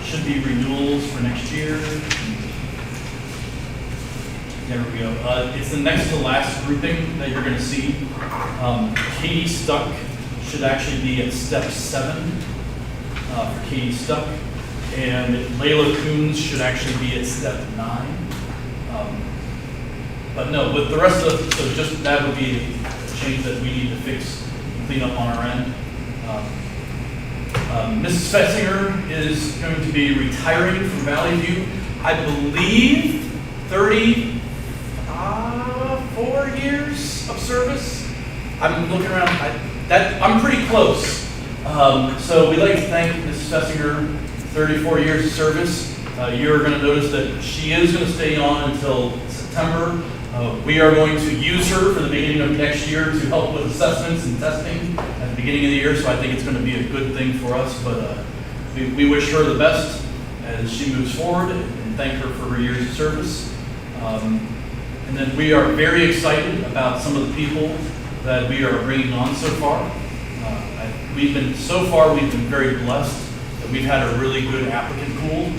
should be renewals for next year. There we go. It's the next to last grouping that you're going to see. Katie Stuck should actually be at step 7 for Katie Stuck. And Layla Coons should actually be at step 9. But no, with the rest of the, so just that would be a change that we need to fix and clean up on our end. Mrs. Fetzinger is going to be retiring from Valley View, I believe 34 years of service. I'm looking around, I'm pretty close. So we'd like to thank Mrs. Fetzinger, 34 years of service. You're going to notice that she is going to stay on until September. We are going to use her for the beginning of next year to help with assessments and testing at the beginning of the year, so I think it's going to be a good thing for us, but we wish her the best as she moves forward and thank her for her years of service. And then we are very excited about some of the people that we are bringing on so far. We've been very blessed that we've had a really good applicant pool.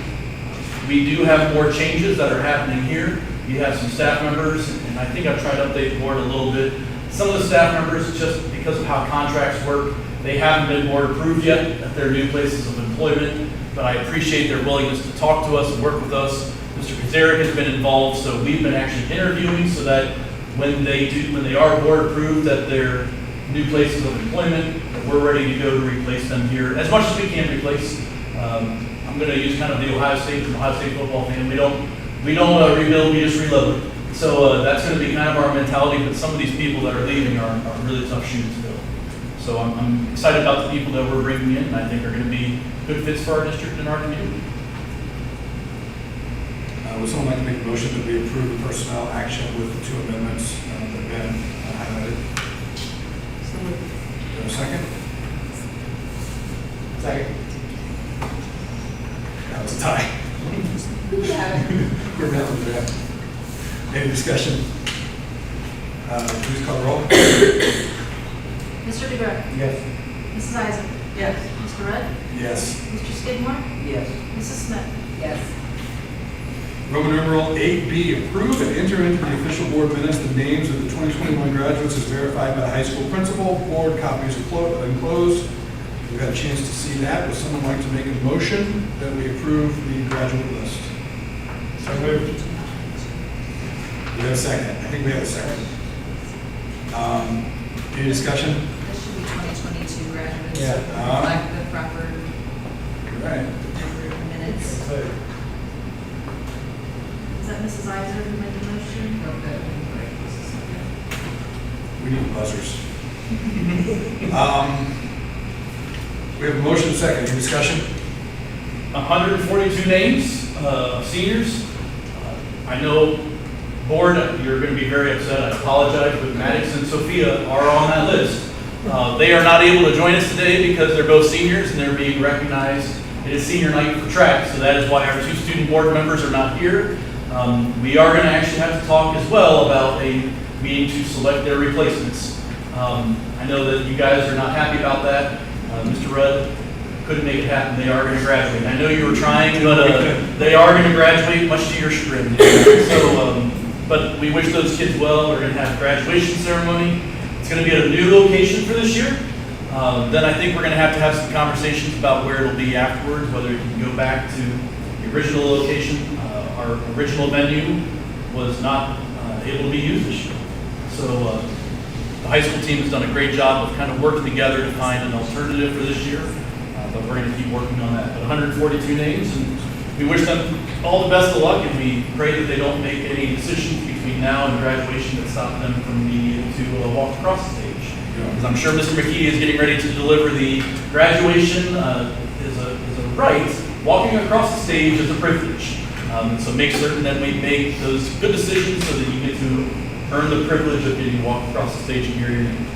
We do have more changes that are happening here. We have some staff members, and I think I've tried to update the board a little bit. Some of the staff members, just because of how contracts work, they haven't been board approved yet at their new places of employment, but I appreciate their willingness to talk to us and work with us. Mr. Kazarick has been involved, so we've been actually interviewing so that when they are board approved at their new places of employment, that we're ready to go to replace them here as much as we can replace. I'm going to use kind of the Ohio State football fan. We don't rebuild, we just reload. So that's going to be kind of our mentality, but some of these people that are leaving are really tough shoes to fill. So I'm excited about the people that we're bringing in, and I think are going to be good fits for our district and our community. Would someone like to make a motion that we approve the personnel action with the 2 amendments that Ben highlighted? Is there a second? Second. That was a tie. We're down to that. Any discussion? Please call the roll. Mr. DeGraw. Yes. Mrs. Isaac. Yes. Mr. Rudd. Yes. Mr. Skidmore. Yes. Mrs. Smith. Yes. Roman numeral 8B, approve and enter into the official board minutes the names of the 2021 graduates as verified by the high school principal. Board copies are enclosed. We've had a chance to see that. Would someone like to make a motion that we approve the graduate list? So moved. We have a second. I think we have a second. Any discussion? This should be 2022 graduates. Yeah. Reflect the proper Right. number of minutes. Is that Mrs. Isaac who made the motion? We need buzzers. We have a motion and a second. Any discussion? 142 names of seniors. I know, board, you're going to be very upset. I apologize, but Maddox and Sophia are on that list. They are not able to join us today because they're both seniors and they're being recognized. It is senior night for track, so that is why our 2 student board members are not here. We are going to actually have to talk as well about a meeting to select their replacements. I know that you guys are not happy about that. Mr. Rudd couldn't make it happen. They are going to graduate. I know you were trying, but they are going to graduate, much to your chagrin. So, but we wish those kids well. We're going to have a graduation ceremony. It's going to be at a new location for this year. Then I think we're going to have some conversations about where it'll be afterwards, whether it can go back to the original location. Our original venue was not able to be used this year. So the high school team has done a great job of kind of working together to find an alternative for this year. But we're going to keep working on that. But 142 names, and we wish them all the best of luck, and we pray that they don't make any decisions between now and graduation that stop them from being able to walk across the stage. Because I'm sure Mr. McKee is getting ready to deliver the graduation is a right, walking across the stage is a privilege. And so make certain that we make those good decisions so that you get to earn the privilege of getting to walk across the stage and hear your name.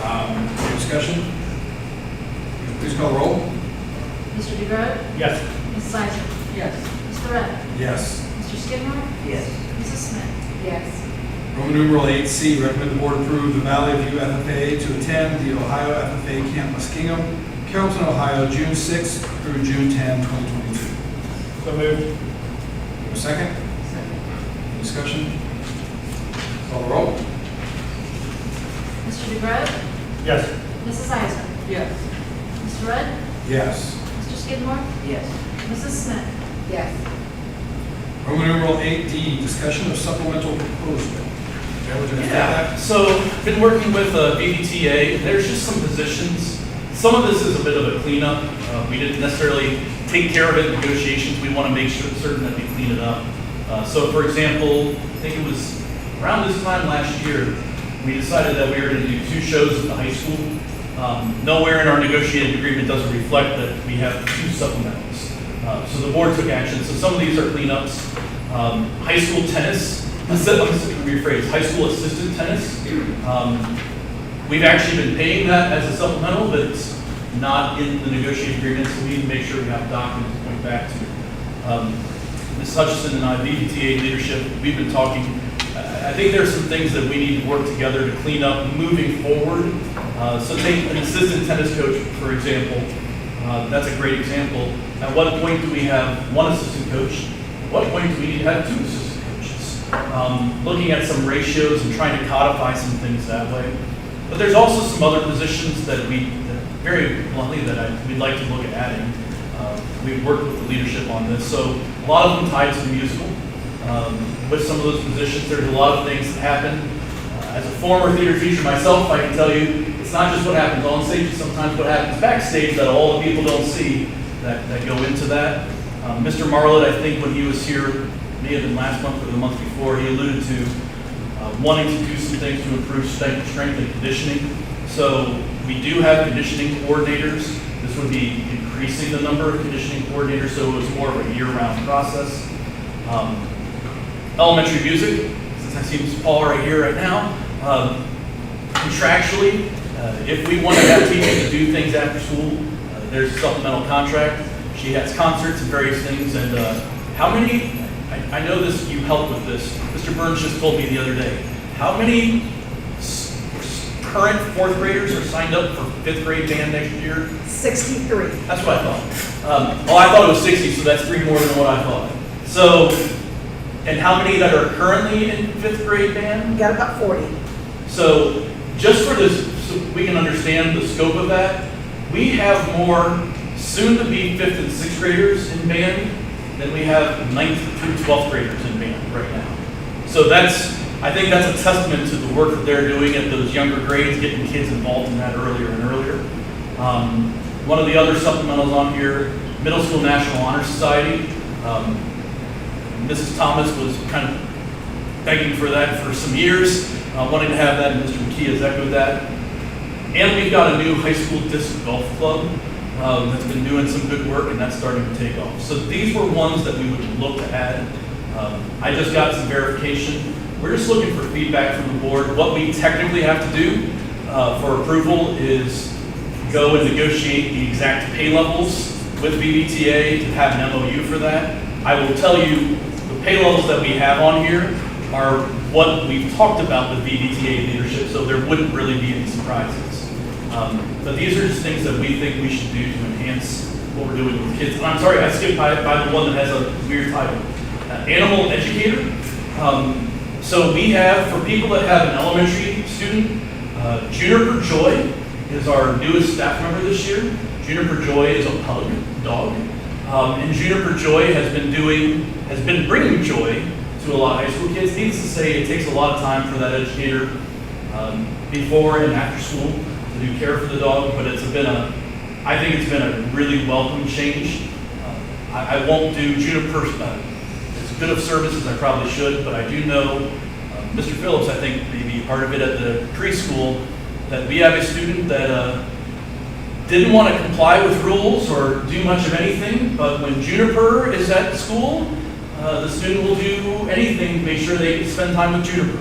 Any discussion? Please call the roll. Mr. DeGrove? Yes. Mrs. Eisner? Yes. Mr. Rudd? Yes. Mr. Skidmore? Yes. Mrs. Smith? Yes. Roman numeral 8C, recommend the board approve the Valley View FFA to attend the Ohio FFA Camp Muskingum, Carrollton, Ohio, June 6th through June 10, 2022. So moved. A second? Any discussion? Call the roll. Mr. DeGrove? Yes. Mrs. Eisner? Yes. Mr. Rudd? Yes. Mr. Skidmore? Yes. Mrs. Smith? Yes. Roman numeral 8D, discussion of supplemental proposal. Okay, would you like to take that? So, been working with BDTA, and there's just some positions. Some of this is a bit of a cleanup. We didn't necessarily take care of it in negotiations. We want to make certain that we clean it up. So, for example, I think it was around this time last year, we decided that we were going to do 2 shows at the high school. Nowhere in our negotiated agreement does it reflect that we have 2 supplementals. So the board took action. So some of these are cleanups. High school tennis. Let me rephrase. High school assistant tennis. We've actually been paying that as a supplemental, but it's not in the negotiated agreement, so we need to make sure we have documents to point back to. Ms. Hutchison and I, BDTA leadership, we've been talking. I think there's some things that we need to work together to clean up moving forward. So take an assistant tennis coach, for example. That's a great example. At what point do we have 1 assistant coach? At what point do we need to have 2 assistant coaches? Looking at some ratios and trying to codify some things that way. But there's also some other positions that very bluntly, we'd like to look at adding. We've worked with the leadership on this. So a lot of them tied to the musical. With some of those positions, there's a lot of things that happen. As a former theater teacher myself, I can tell you, it's not just what happens on stage, it's sometimes what happens backstage that all the people don't see that go into that. Mr. Marlett, I think when he was here, may have been last month or the month before, he alluded to wanting to do some things to improve strength and conditioning. So we do have conditioning coordinators. This would be increasing the number of conditioning coordinators, so it was more of a year-round process. Elementary music, since I see Ms. Paul right here right now, contractually, if we want to have teachers to do things after school, there's a supplemental contract. She has concerts and various things, and how many, I know this, you helped with this, Mr. Burns just told me the other day, how many current 4th graders are signed up for 5th grade band next year? 63. That's what I thought. Oh, I thought it was 60, so that's 3 more than what I thought. So, and how many that are currently in 5th grade band? We got about 40. So, just for this, so we can understand the scope of that, we have more soon-to-be 5th and 6th graders in band than we have 9th through 12th graders in band right now. So I think that's a testament to the work that they're doing at those younger grades, getting kids involved in that earlier and earlier. One of the other supplementals on here, Middle School National Honor Society. Mrs. Thomas was kind of begging for that for some years, wanting to have that, and Mr. McKee has echoed that. And we've got a new high school disc golf club that's been doing some good work, and that's starting to take off. So these were ones that we would look to add. I just got some verification. We're just looking for feedback from the board. What we technically have to do for approval is go and negotiate the exact pay levels with BDTA to have an MOU for that. I will tell you, the pay levels that we have on here are what we've talked about with BDTA leadership, so there wouldn't really be any surprises. But these are just things that we think we should do to enhance what we're doing with kids. I'm sorry, I skipped by the one that has a weird title. Animal educator. So we have, for people that have an elementary student, Juniper Joy is our newest staff member this year. Juniper Joy is a pug dog. And Juniper Joy has been bringing joy to a lot of high school kids. Needless to say, it takes a lot of time for that educator before and after school to do care for the dog, but I think it's been a really welcome change. I won't do Juniper as good of service as I probably should, but I do know Mr. Phillips, I think, may be part of it at the preschool, that we have a student that didn't want to comply with rules or do much of anything, but when Juniper is at school, the student will do anything to make sure they spend time with Juniper.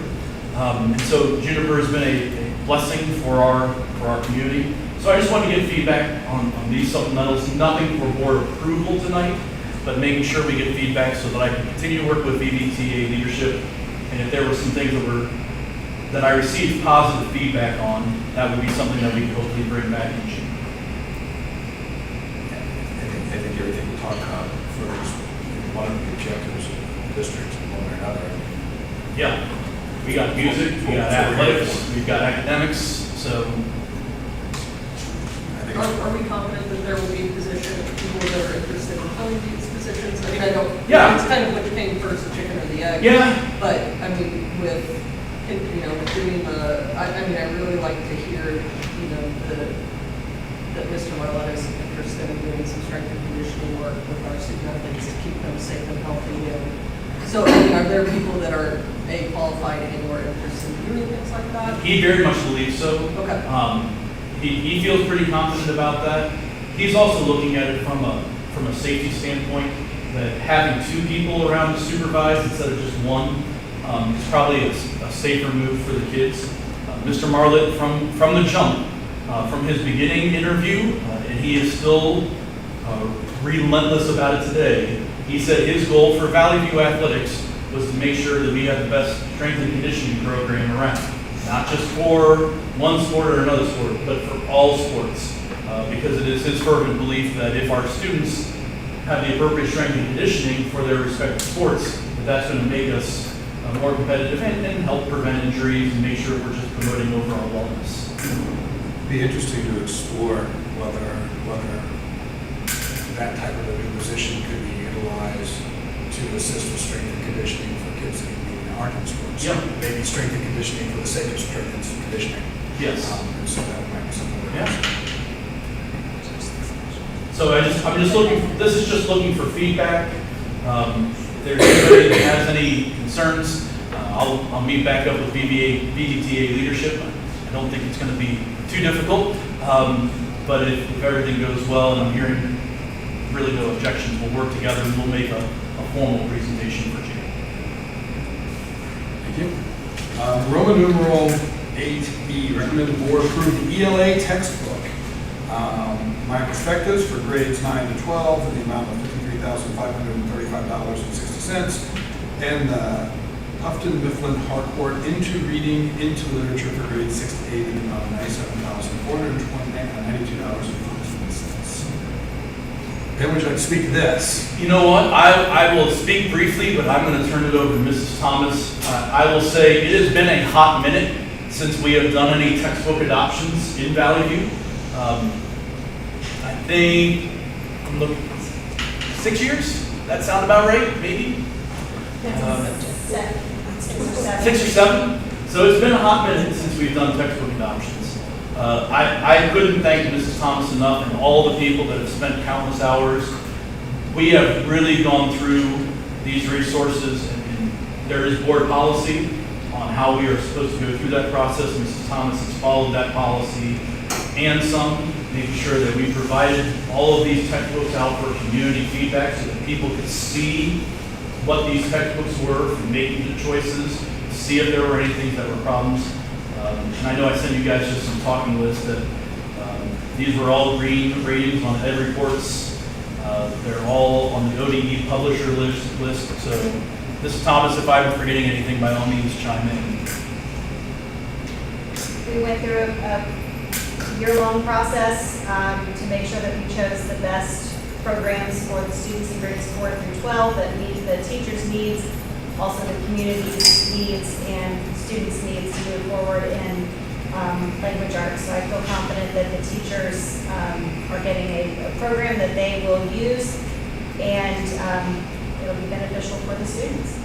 And so Juniper has been a blessing for our community. So I just want to get feedback on these supplementals, nothing for board approval tonight, but making sure we get feedback so that I can continue to work with VVTA leadership. And if there were some things that I received positive feedback on, that would be something that we could hopefully bring back in June. I think everything we talk about furthers one of the objectives of the district one way or another. Yeah, we got music, we got athletics, we've got academics, so. I think Are we confident that there will be a position of people that are interested in filling these positions? I mean, I don't, Yeah. it's kind of what came first, the chicken or the egg. Yeah. But, I mean, with doing I mean, I really like to hear, that Mr. Marlett is interested in doing some strength and conditioning work with our student athletes to keep them safe and healthy. And so, I mean, are there people that are qualified and or interested in doing things like that? He very much believes so. Okay. He feels pretty confident about that. He's also looking at it from a safety standpoint, that having two people around to supervise instead of just one is probably a safer move for the kids. Mr. Marlett, from the jump, from his beginning interview, and he is still relentless about it today, he said his goal for Valley View Athletics was to make sure that we had the best strength and conditioning program around. Not just for one sport or another sport, but for all sports. Because it is his fervent belief that if our students have the appropriate strength and conditioning for their respective sports, that's going to make us more competitive and help prevent injuries and make sure we're just promoting overall wellness. it'd be interesting to explore whether that type of a new position could be utilized to assist with strength and conditioning for kids that maybe aren't in sports. Yeah. Maybe strength and conditioning for the sake of strength and conditioning. Yes. And so that might be something. Yeah. So I'm just looking, this is just looking for feedback. If there's anybody that has any concerns, I'll meet back up with VDTA leadership. I don't think it's going to be too difficult, but if everything goes well and I'm hearing really no objections, we'll work together and we'll make a formal presentation for June. Thank you. Roman numeral 8B, recommend the board approve the ELA textbook. My perspectives for grades 9 to 12 in the amount of $53,535.60, and the Houghton Mifflin Harcourt into reading into literature for grades 6 to 8 in the amount of $97,492.14. Ben, would you like to speak to this? You know what? I will speak briefly, but I'm going to turn it over to Mrs. Thomas. I will say it has been a hot minute since we have done any textbook adoptions in Valley View. I think, I'm looking, 6 years? That sound about right, maybe? 6 or 7. So it's been a hot minute since we've done textbook adoptions. I couldn't thank Mrs. Thomas enough and all the people that have spent countless hours. We have really gone through these resources, and there is board policy on how we are supposed to go through that process. Mrs. Thomas has followed that policy and some, making sure that we provided all of these textbooks out for community feedback so that people could see what these textbooks were for making the choices, see if there were any things that were problems. And I know I sent you guys just some talking lists that these were all green ratings on Ed Reports. They're all on the ODE publisher list. So Mrs. Thomas, if I'm forgetting anything, by all means chime in. We went through a year-long process to make sure that we chose the best programs for the students in grades 4 through 12 that meet the teachers' needs, also the community's needs and students' needs to move forward in language arts. So I feel confident that the teachers are getting a program that they will use, and it'll be beneficial for the students.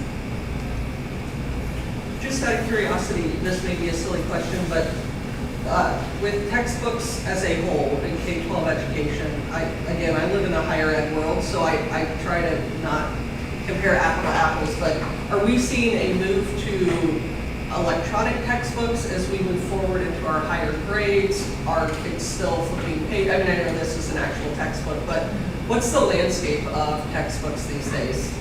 Just out of curiosity, this may be a silly question, but with textbooks as a whole in K-12 education, I live in the higher ed world, so I try to not compare apple to apples, but are we seeing a move to electronic textbooks as we move forward into our higher grades? Are kids still flipping page? I mean, I know this is an actual textbook, but what's the landscape of textbooks these days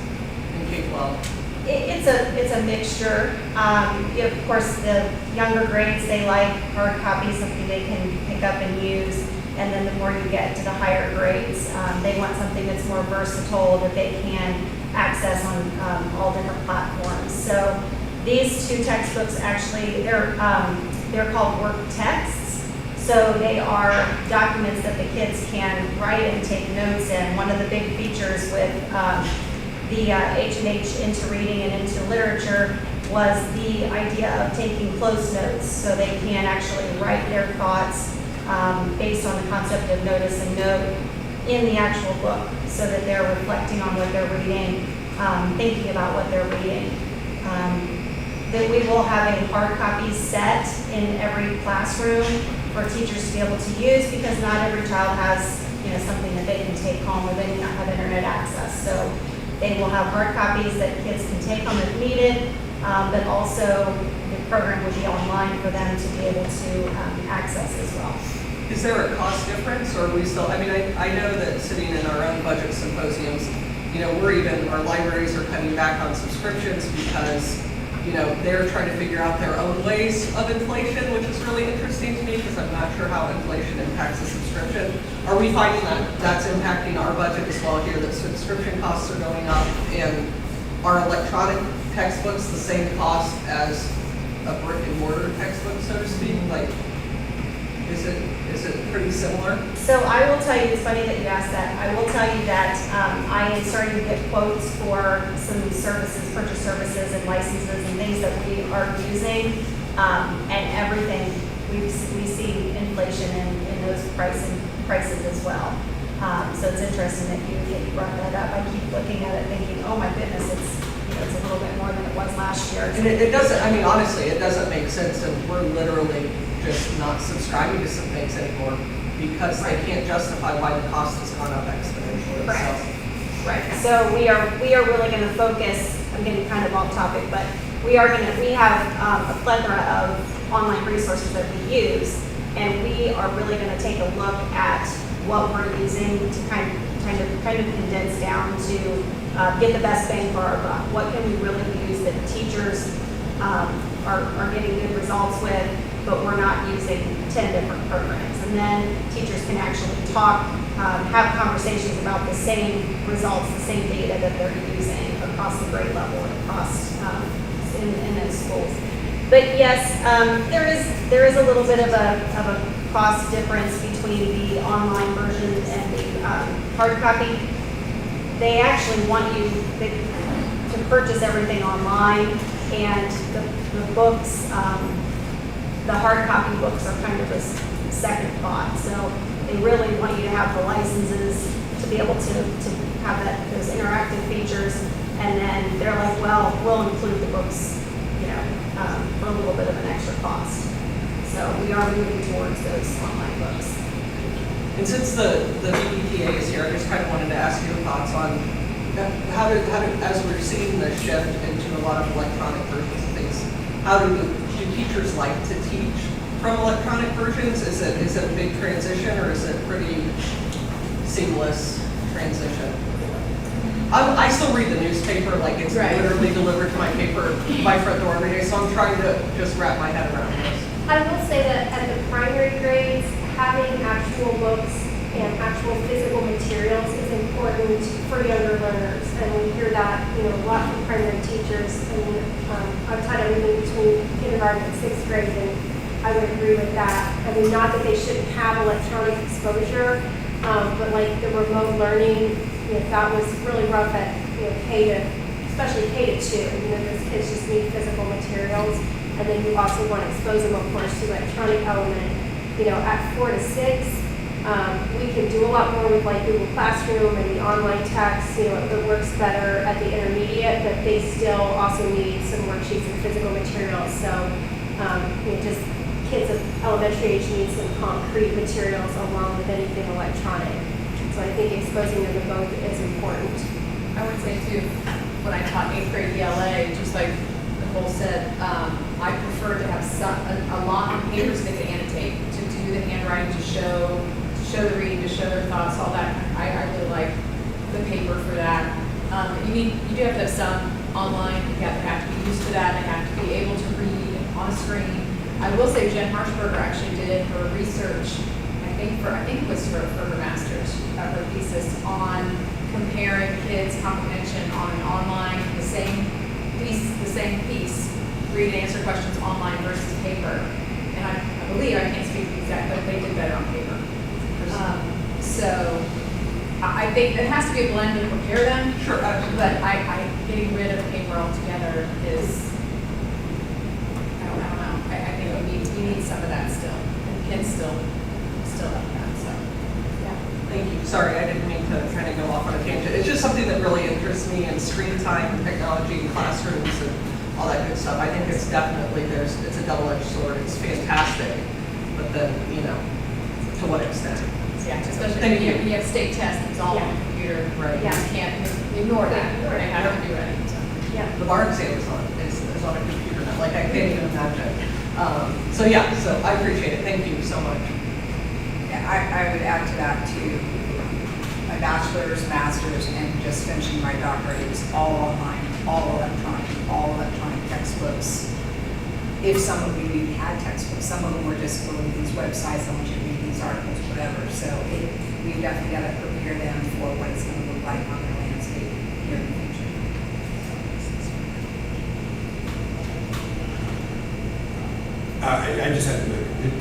in K-12? It's a mixture. Of course, the younger grades, they like hard copies, something they can pick up and use. And then the more you get to the higher grades, they want something that's more versatile that they can access on all different platforms. So these two textbooks actually, they're called work texts. So they are documents that the kids can write and take notes in. One of the big features with the H&H into reading and into literature was the idea of taking close notes, so they can actually write their thoughts based on the concept of notice and note in the actual book, so that they're reflecting on what they're reading, thinking about what they're reading. That we will have a hard copy set in every classroom for teachers to be able to use, because not every child has something that they can take home, or they may not have internet access. So they will have hard copies that kids can take home if needed, but also the program will be online for them to be able to access as well. Is there a cost difference, or are we still, I mean, I know that sitting in our own budget symposiums, our libraries are cutting back on subscriptions because, they're trying to figure out their own ways of inflation, which is really interesting to me because I'm not sure how inflation impacts the subscription. Are we finding that that's impacting our budget as well here, that subscription costs are going up, and are electronic textbooks the same cost as a brick and mortar textbook, so to speak? Like, is it pretty similar? So I will tell you, it's funny that you asked that. I will tell you that I am starting to get quotes for some services, purchase services and licenses and things that we are using, and everything. We see inflation in those prices as well. So it's interesting that you brought that up. I keep looking at it thinking, oh my goodness, it's a little bit more than it was last year. And it doesn't, I mean, honestly, it doesn't make sense, and we're literally just not subscribing to some things anymore because they can't justify why the cost has gone up exponentially. Right. Right. So we are really going to focus. I'm getting kind of off topic, but we have a plethora of online resources that we use, and we are really going to take a look at what we're using to kind of condense down to get the best bang for our buck. What can we really use that teachers are getting good results with, but we're not using 10 different programs. And then teachers can actually talk, have conversations about the same results, the same data that they're using across the grade level and across in those schools. But yes, there is a little bit of a cost difference between the online version and the hard copy. They actually want you to purchase everything online, and the books, the hard copy books are kind of a second thought. So they really want you to have the licenses to be able to have those interactive features, and then they're like, well, we'll include the books, for a little bit of an extra cost. So we are moving towards those online books. And since the BPTA is here, I just kind of wanted to ask your thoughts on how as we're seeing the shift into a lot of electronic versions of things, how do teachers like to teach from electronic versions? Is it a big transition, or is it pretty seamless transition? I still read the newspaper, like it's literally delivered to my front door every day, so I'm trying to just wrap my head around this. I will say that at the primary grades, having actual books and actual physical materials is important for younger learners. And we hear that, a lot from primary teachers. And I've taught everything between kindergarten and 6th grade, and I would agree with that. I mean, not that they shouldn't have electronic exposure, but like the remote learning, that was really rough at, especially K to 2. Those kids just need physical materials. And then you also want to expose them, of course, to electronic element. At 4 to 6, we can do a lot more with like Google Classroom and the online text. It works better at the intermediate, but they still also need some worksheets and physical materials. So, just kids of elementary age need some concrete materials along with anything electronic. So I think exposing them to both is important. I would say too, when I taught 8th grade ELA, just like Nicole said, I prefer to have a lot on paper so they can annotate, to do the handwriting, to show the reading, to show their thoughts, all that. I really like the paper for that. You do have to have some online, they have to be used to that, they have to be able to read on a screen. I will say Jen Harshberger actually did her research, I think it was for her master's, her thesis on comparing kids' comprehension on an online, the same piece, read and answer questions online versus paper. And I believe, I can't speak exactly, but they did better on paper. So I think it has to be a blend to prepare them. Sure. But getting rid of paper altogether is, I don't know. I think we need some of that still. And kids still have that, so. Thank you. Sorry, I didn't mean to kind of go off on a tangent. It's just something that really interests me in screen time and technology and classrooms and all that good stuff. I think it's definitely, it's a double-edged sword. It's fantastic. But then, to what extent? Yeah, especially Thank when you. you have state tests, it's all on the computer. Right. You just can't ignore that. They have to do it. So. Yeah. The bar exam is on a computer now. Like, I can't even imagine. So I appreciate it. Thank you so much. Yeah, I would add to that too, my bachelor's, master's, and just finishing my doctorate, it was all online, all electronic textbooks. If some of you even had textbooks, some of them were just go to these websites, I want you to read these articles, whatever. So we definitely got to prepare them for what it's going to look like on their landscape here in the future. I just had,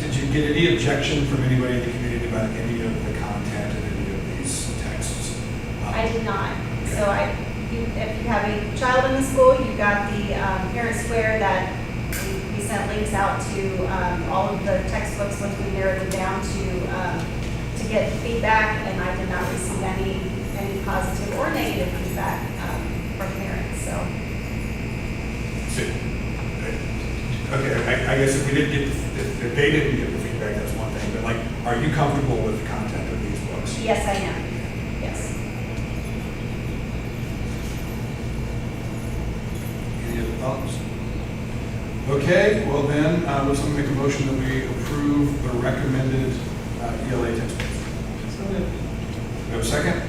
did you get any objection from anybody in the community about any of the content of any of these texts? I did not. So if you have a child in the school, you've got the parent square that we sent links out to all of the textbooks once we narrowed them down to get feedback, and I did not receive any positive or negative feedback from parents. So. Okay, I guess if they didn't get the feedback, that's one thing, but like, are you comfortable with the content of these books? Yes, I am. Yes. Any other thoughts? Okay, well then, would someone make a motion that we approve the recommended ELA textbooks? So moved. We have a second?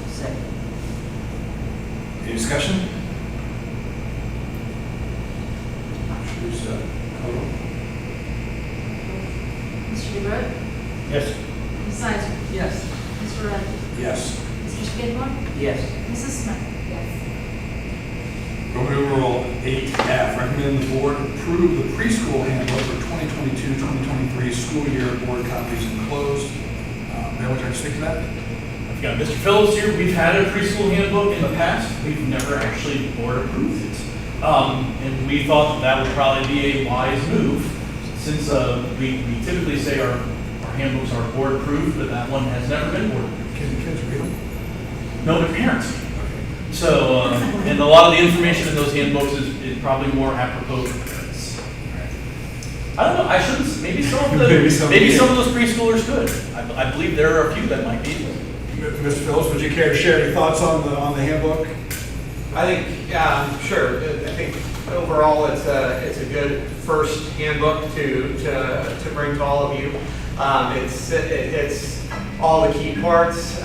Second. Any discussion? Who's, hold on. Mr. DeBroat? Yes. Ms. Sizer? Yes. Mr. Rudd? Yes. Mr. Skidmore? Yes. Mrs. Smith? Roman numeral 8F, recommend the board approve the preschool handbook for 2022-2023 school year. Board copies enclosed. May I turn to speak to that? I've got Mr. Phillips here. We've had a preschool handbook in the past. We've never actually board approved it. And we thought that would probably be a wise move, since we typically say our handbooks are board approved, but that one has never been board approved. Can the kids read them? No, the parents. So, and a lot of the information in those handbooks is probably more apropos for parents. I don't know, I shouldn't, maybe some of those preschoolers could. I believe there are a few that might be able to. Mr. Phillips, would you care to share any thoughts on the handbook? I think, sure. I think overall it's a good first handbook to bring to all of you. It hits all the key parts.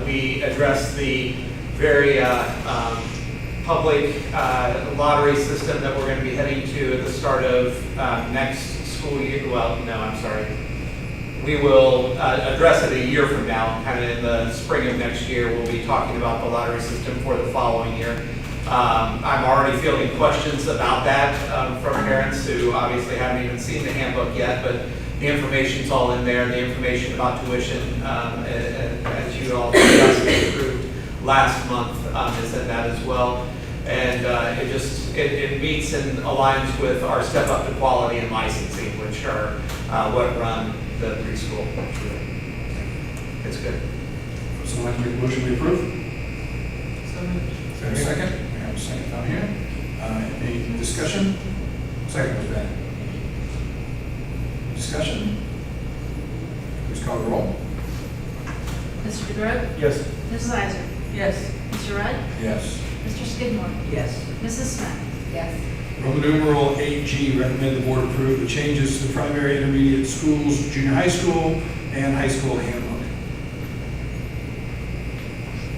We address the very public lottery system that we're going to be heading to at the start of next school year. Well, no, I'm sorry. We will address it a year from now, kind of in the spring of next year. We'll be talking about the lottery system for the following year. I'm already fielding questions about that from parents who obviously haven't even seen the handbook yet, but the information's all in there. The information about tuition, as you all discussed and approved last month, is in that as well. And it meets and aligns with our step up to quality and licensing, which are what run the preschool. It's good. Would someone like to make a motion to approve? So moved. Is there a second? We have a second down here. Any discussion? Second was Ben. Discussion? Please call the roll. Mr. DeBroat? Yes. Mrs. Sizer? Yes. Mr. Rudd? Yes. Mr. Skidmore? Yes. Mrs. Smith? Yes. Roman numeral 8G, recommend the board approve the changes to the primary, intermediate schools, junior high school, and high school handbook.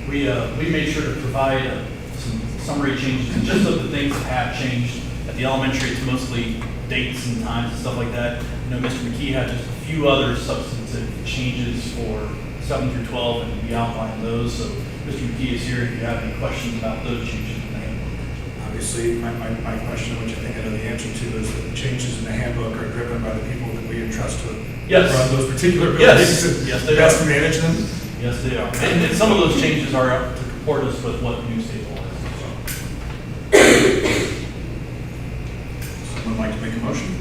We made sure to provide some summary changes, and just of the things that have changed. At the elementary, it's mostly dates and times and stuff like that. I know Mr. McKee had just a few other substantive changes for 7 through 12, and we outlined those. So Mr. McKee is here if you have any questions about those changes in the handbook. Obviously, my question, which I think I know the answer to, is that the changes in the handbook are driven by the people that we entrust to Yes. run those particular Yes. buildings and Yes, they best are. manage them. Yes, they are. And some of those changes are up to comport us with what new state law is. Someone like to make a motion?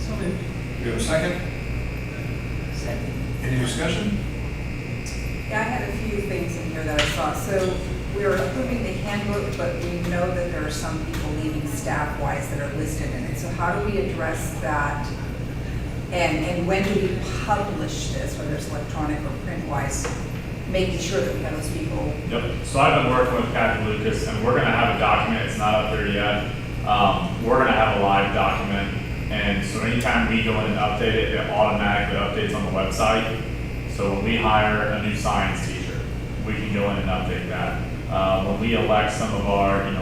So moved. Do we have a second? Second. Any discussion? Yeah, I had a few things in here that I saw. So we're approving the handbook, but we know that there are some people leaving staff-wise that are listed in it. So how do we address that? And when do we publish this, whether it's electronic or print-wise, making sure that we have those people? Yep, so I've been working with Kathy Lucas, and we're gonna have a document, it's not up there yet. We're gonna have a live document, and so anytime we go in and update it, it automatically updates on the website. So when we hire a new science teacher, we can go in and update that. When we elect some of our, in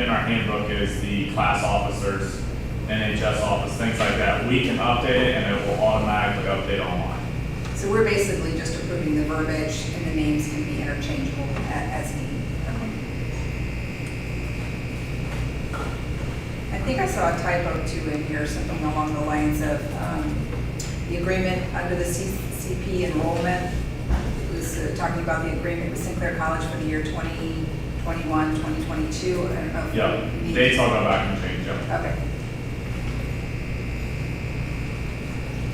our handbook is the class officers, NHS office, things like that, we can update it and it will automatically update online. So we're basically just approving the verbiage, and the names can be interchangeable as needed. I think I saw a typo too in here, something along the lines of the agreement under the CP enrollment. It was talking about the agreement with Sinclair College for the year 2021, 2022. I don't know if Yeah, we need dates to- all go back and change, yeah. Okay.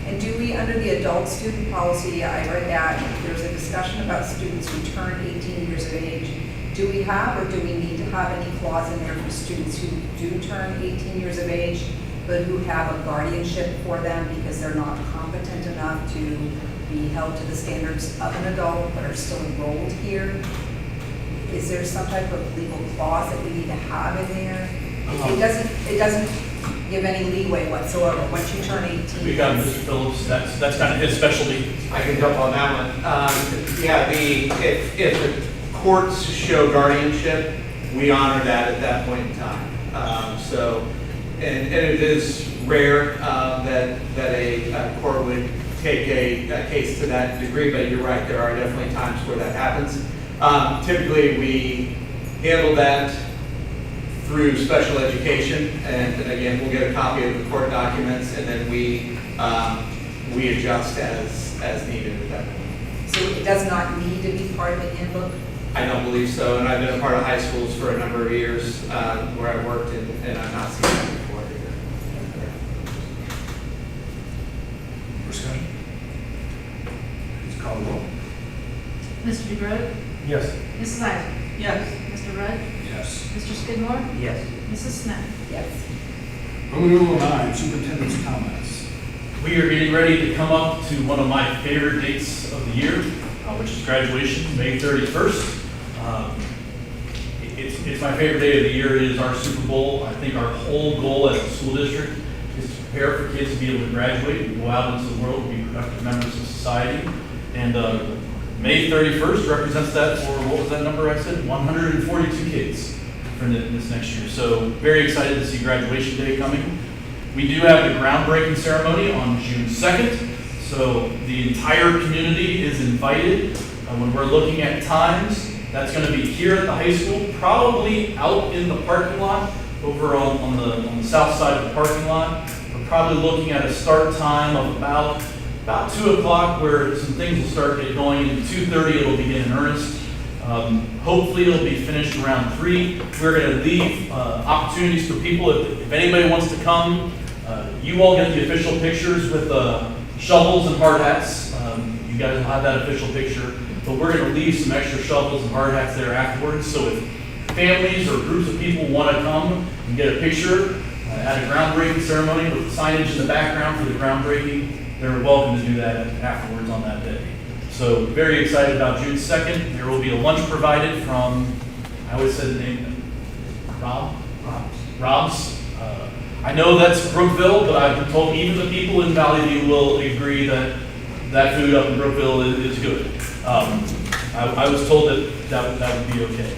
And do we, under the adult student policy, I read that there's a discussion about students who turn 18 years of age. Do we have, or do we need to have any clause in there for students who do turn 18 years of age, but who have a guardianship for them because they're not competent enough to be held to the standards of an adult, but are still enrolled here? Is there some type of legal clause that we need to have in there? It doesn't give any leeway whatsoever. Once you turn 18. We got Mr. Phillips, that's kind of his specialty. I can jump on that one. Yeah, if the courts show guardianship, we honor that at that point in time. And it is rare that a court would take a case to that degree, but you're right, there are definitely times where that happens. Typically, we handle that through special education, and again, we'll get a copy of the court documents, and then we adjust as needed at that point. So it does not need to be part of the handbook? I don't believe so, and I've been a part of high schools for a number of years where I worked, and I've not seen that before either. Discussion? Please call the roll. Mr. DeGrove? Yes. Mrs. Isaac? Yes. Mr. Rudd? Yes. Mr. Skidmore? Yes. Mrs. Smith? Yes. Roman numeral 9, superintendent's comments. We are getting ready to come up to one of my favorite dates of the year, which is graduation, May 31st. It's my favorite day of the year. It is our Super Bowl. I think our whole goal as a school district is to prepare for kids to be able to graduate and go out into the world and be productive members of society. And May 31st represents that for, what was that number I said? 142 kids for this next year. So very excited to see graduation day coming. We do have the groundbreaking ceremony on June 2nd. So the entire community is invited. When we're looking at times, that's going to be here at the high school, probably out in the parking lot, over on the south side of the parking lot. We're probably looking at a start time of about 2 o'clock, where some things will start getting going, and 2:30 it'll begin in earnest. Hopefully it'll be finished around 3. We're going to leave opportunities for people, if anybody wants to come. You all get the official pictures with shovels and hard hats. You guys will have that official picture. But we're going to leave some extra shovels and hard hats there afterwards. So if families or groups of people want to come and get a picture at a groundbreaking ceremony with signage in the background for the groundbreaking, they're welcome to do that afterwards on that day. So very excited about June 2nd. There will be a lunch provided from, I always said the name, Rob's I know that's Brookville, but I've been told even the people in Valley View will agree that that food up in Brookville is good. I was told that would be okay.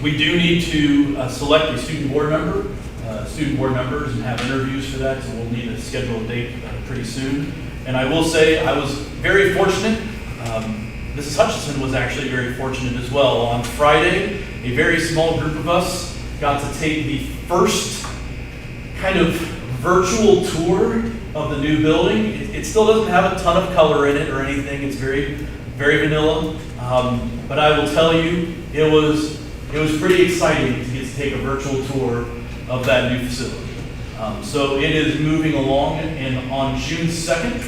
We do need to select a student board member, members, and have interviews for that, so we'll need to schedule a date pretty soon. And I will say, I was very fortunate. Mrs. Hutchison was actually very fortunate as well. On Friday, a very small group of us got to take the first kind of virtual tour of the new building. It still doesn't have a ton of color in it or anything. It's very, very vanilla. But I will tell you, it was pretty exciting to get to take a virtual tour of that new facility. So it is moving along, and on June 2nd,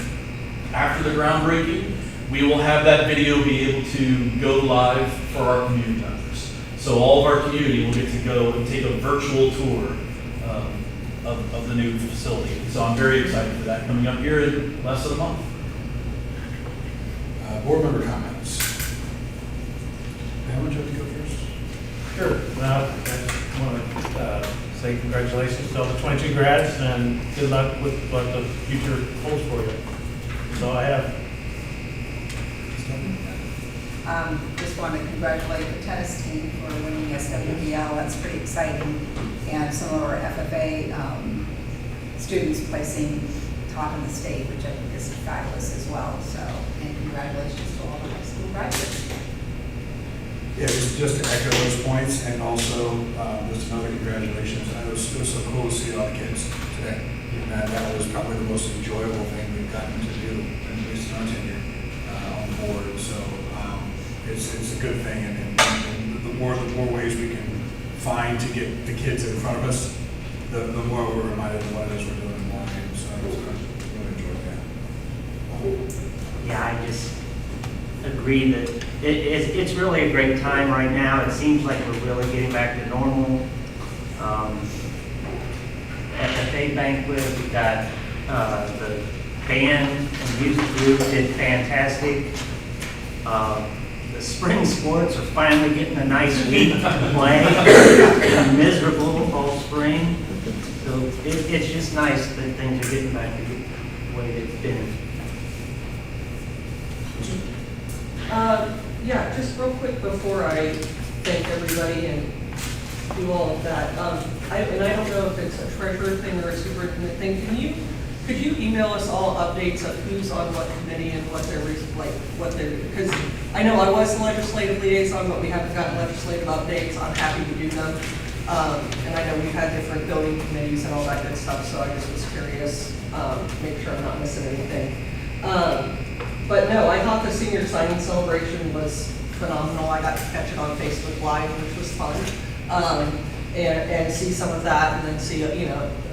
after the groundbreaking, we will have that video be able to go live for our community members. So all of our community will get to go and take a virtual tour of the new facility. So I'm very excited for that, coming up here in less than a month. Board member comments. How would you like to go first? Sure. Well, I just want to say congratulations to all the 22 grads and good luck with what the future holds for you. So I have. Just want to congratulate the tennis team for winning SWBL. That's pretty exciting. And some of our FFA students placing top in the state, which I think is fabulous as well. So, and congratulations to all the high school graduates. Yeah, just to echo those points, and also just another congratulations. It was so cool to see all the kids today. That was probably the most enjoyable thing we've gotten to do, at least in our tenure on board. So it's a good thing, and the more ways we can find to get the kids in front of us, the more we're reminded of what it is we're doing in more games. So I really enjoyed that. Yeah, I just agree that it's really a great time right now. It seems like we're really getting back to normal. FFA banquet, we got the band and music group did fantastic. The spring sports are finally getting a nice week to play. A miserable all spring. So it's just nice that things are getting back to the way they've been. Yeah, just real quick before I thank everybody and do all of that. I don't know if it's a treasurer thing or a superintendent thing. Could you email us all updates of who's on what committee and what their because I know I was the legislative liaison, but we haven't gotten legislative updates. I'm happy to do them. And I know we've had different building committees and all that good stuff, so I just was curious, make sure I'm not missing anything. But no, I thought the senior signing celebration was phenomenal. I got to catch it on Facebook Live, which was fun. And see some of that, and then see,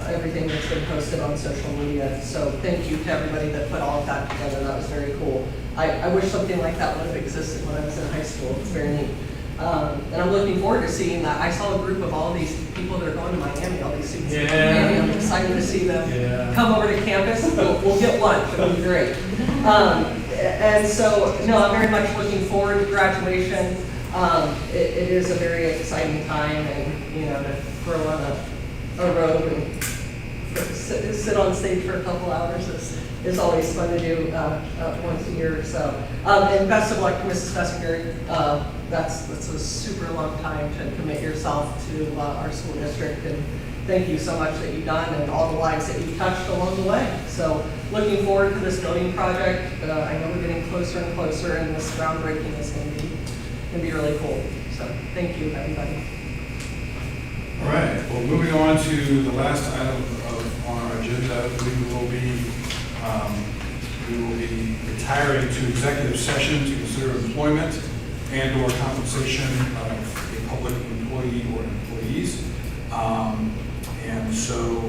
everything that's been posted on social media. So thank you to everybody that put all of that together. That was very cool. I wish something like that would have existed when I was in high school. It's very neat. And I'm looking forward to seeing that. I saw a group of all these people that are going to Miami, all these students in Miami. I'm excited to see them come over to campus. We'll get lunch. It'll be great. And so, no, I'm very much looking forward to graduation. It is a very exciting time, and to throw on a robe and sit on stage for a couple hours is always fun to do once a year or so. And best of luck to Mrs. Fessinger. That's a super long time to commit yourself to our school district, and thank you so much that you've done and all the lives that you've touched along the way. So looking forward to this building project. I know we're getting closer and closer, and this groundbreaking is going to be really cool. So thank you, everybody. All right, well, moving on to the last item on our agenda, we will be retiring to executive session to consider employment and/or compensation of a public employee or employees. And so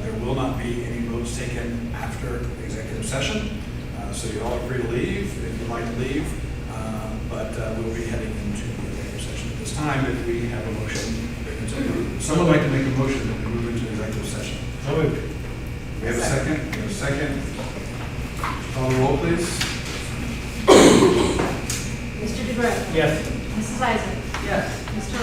there will not be any votes taken after the executive session. So you all are free to leave if you'd like to leave, but we'll be heading into the executive session at this time. If we have a motion, someone like to make a motion that we move into executive session. So moved. We have a second. We have a second. Call the roll, please. Mr. DeGroat. Yes. Mrs. Isaac. Yes. Mr.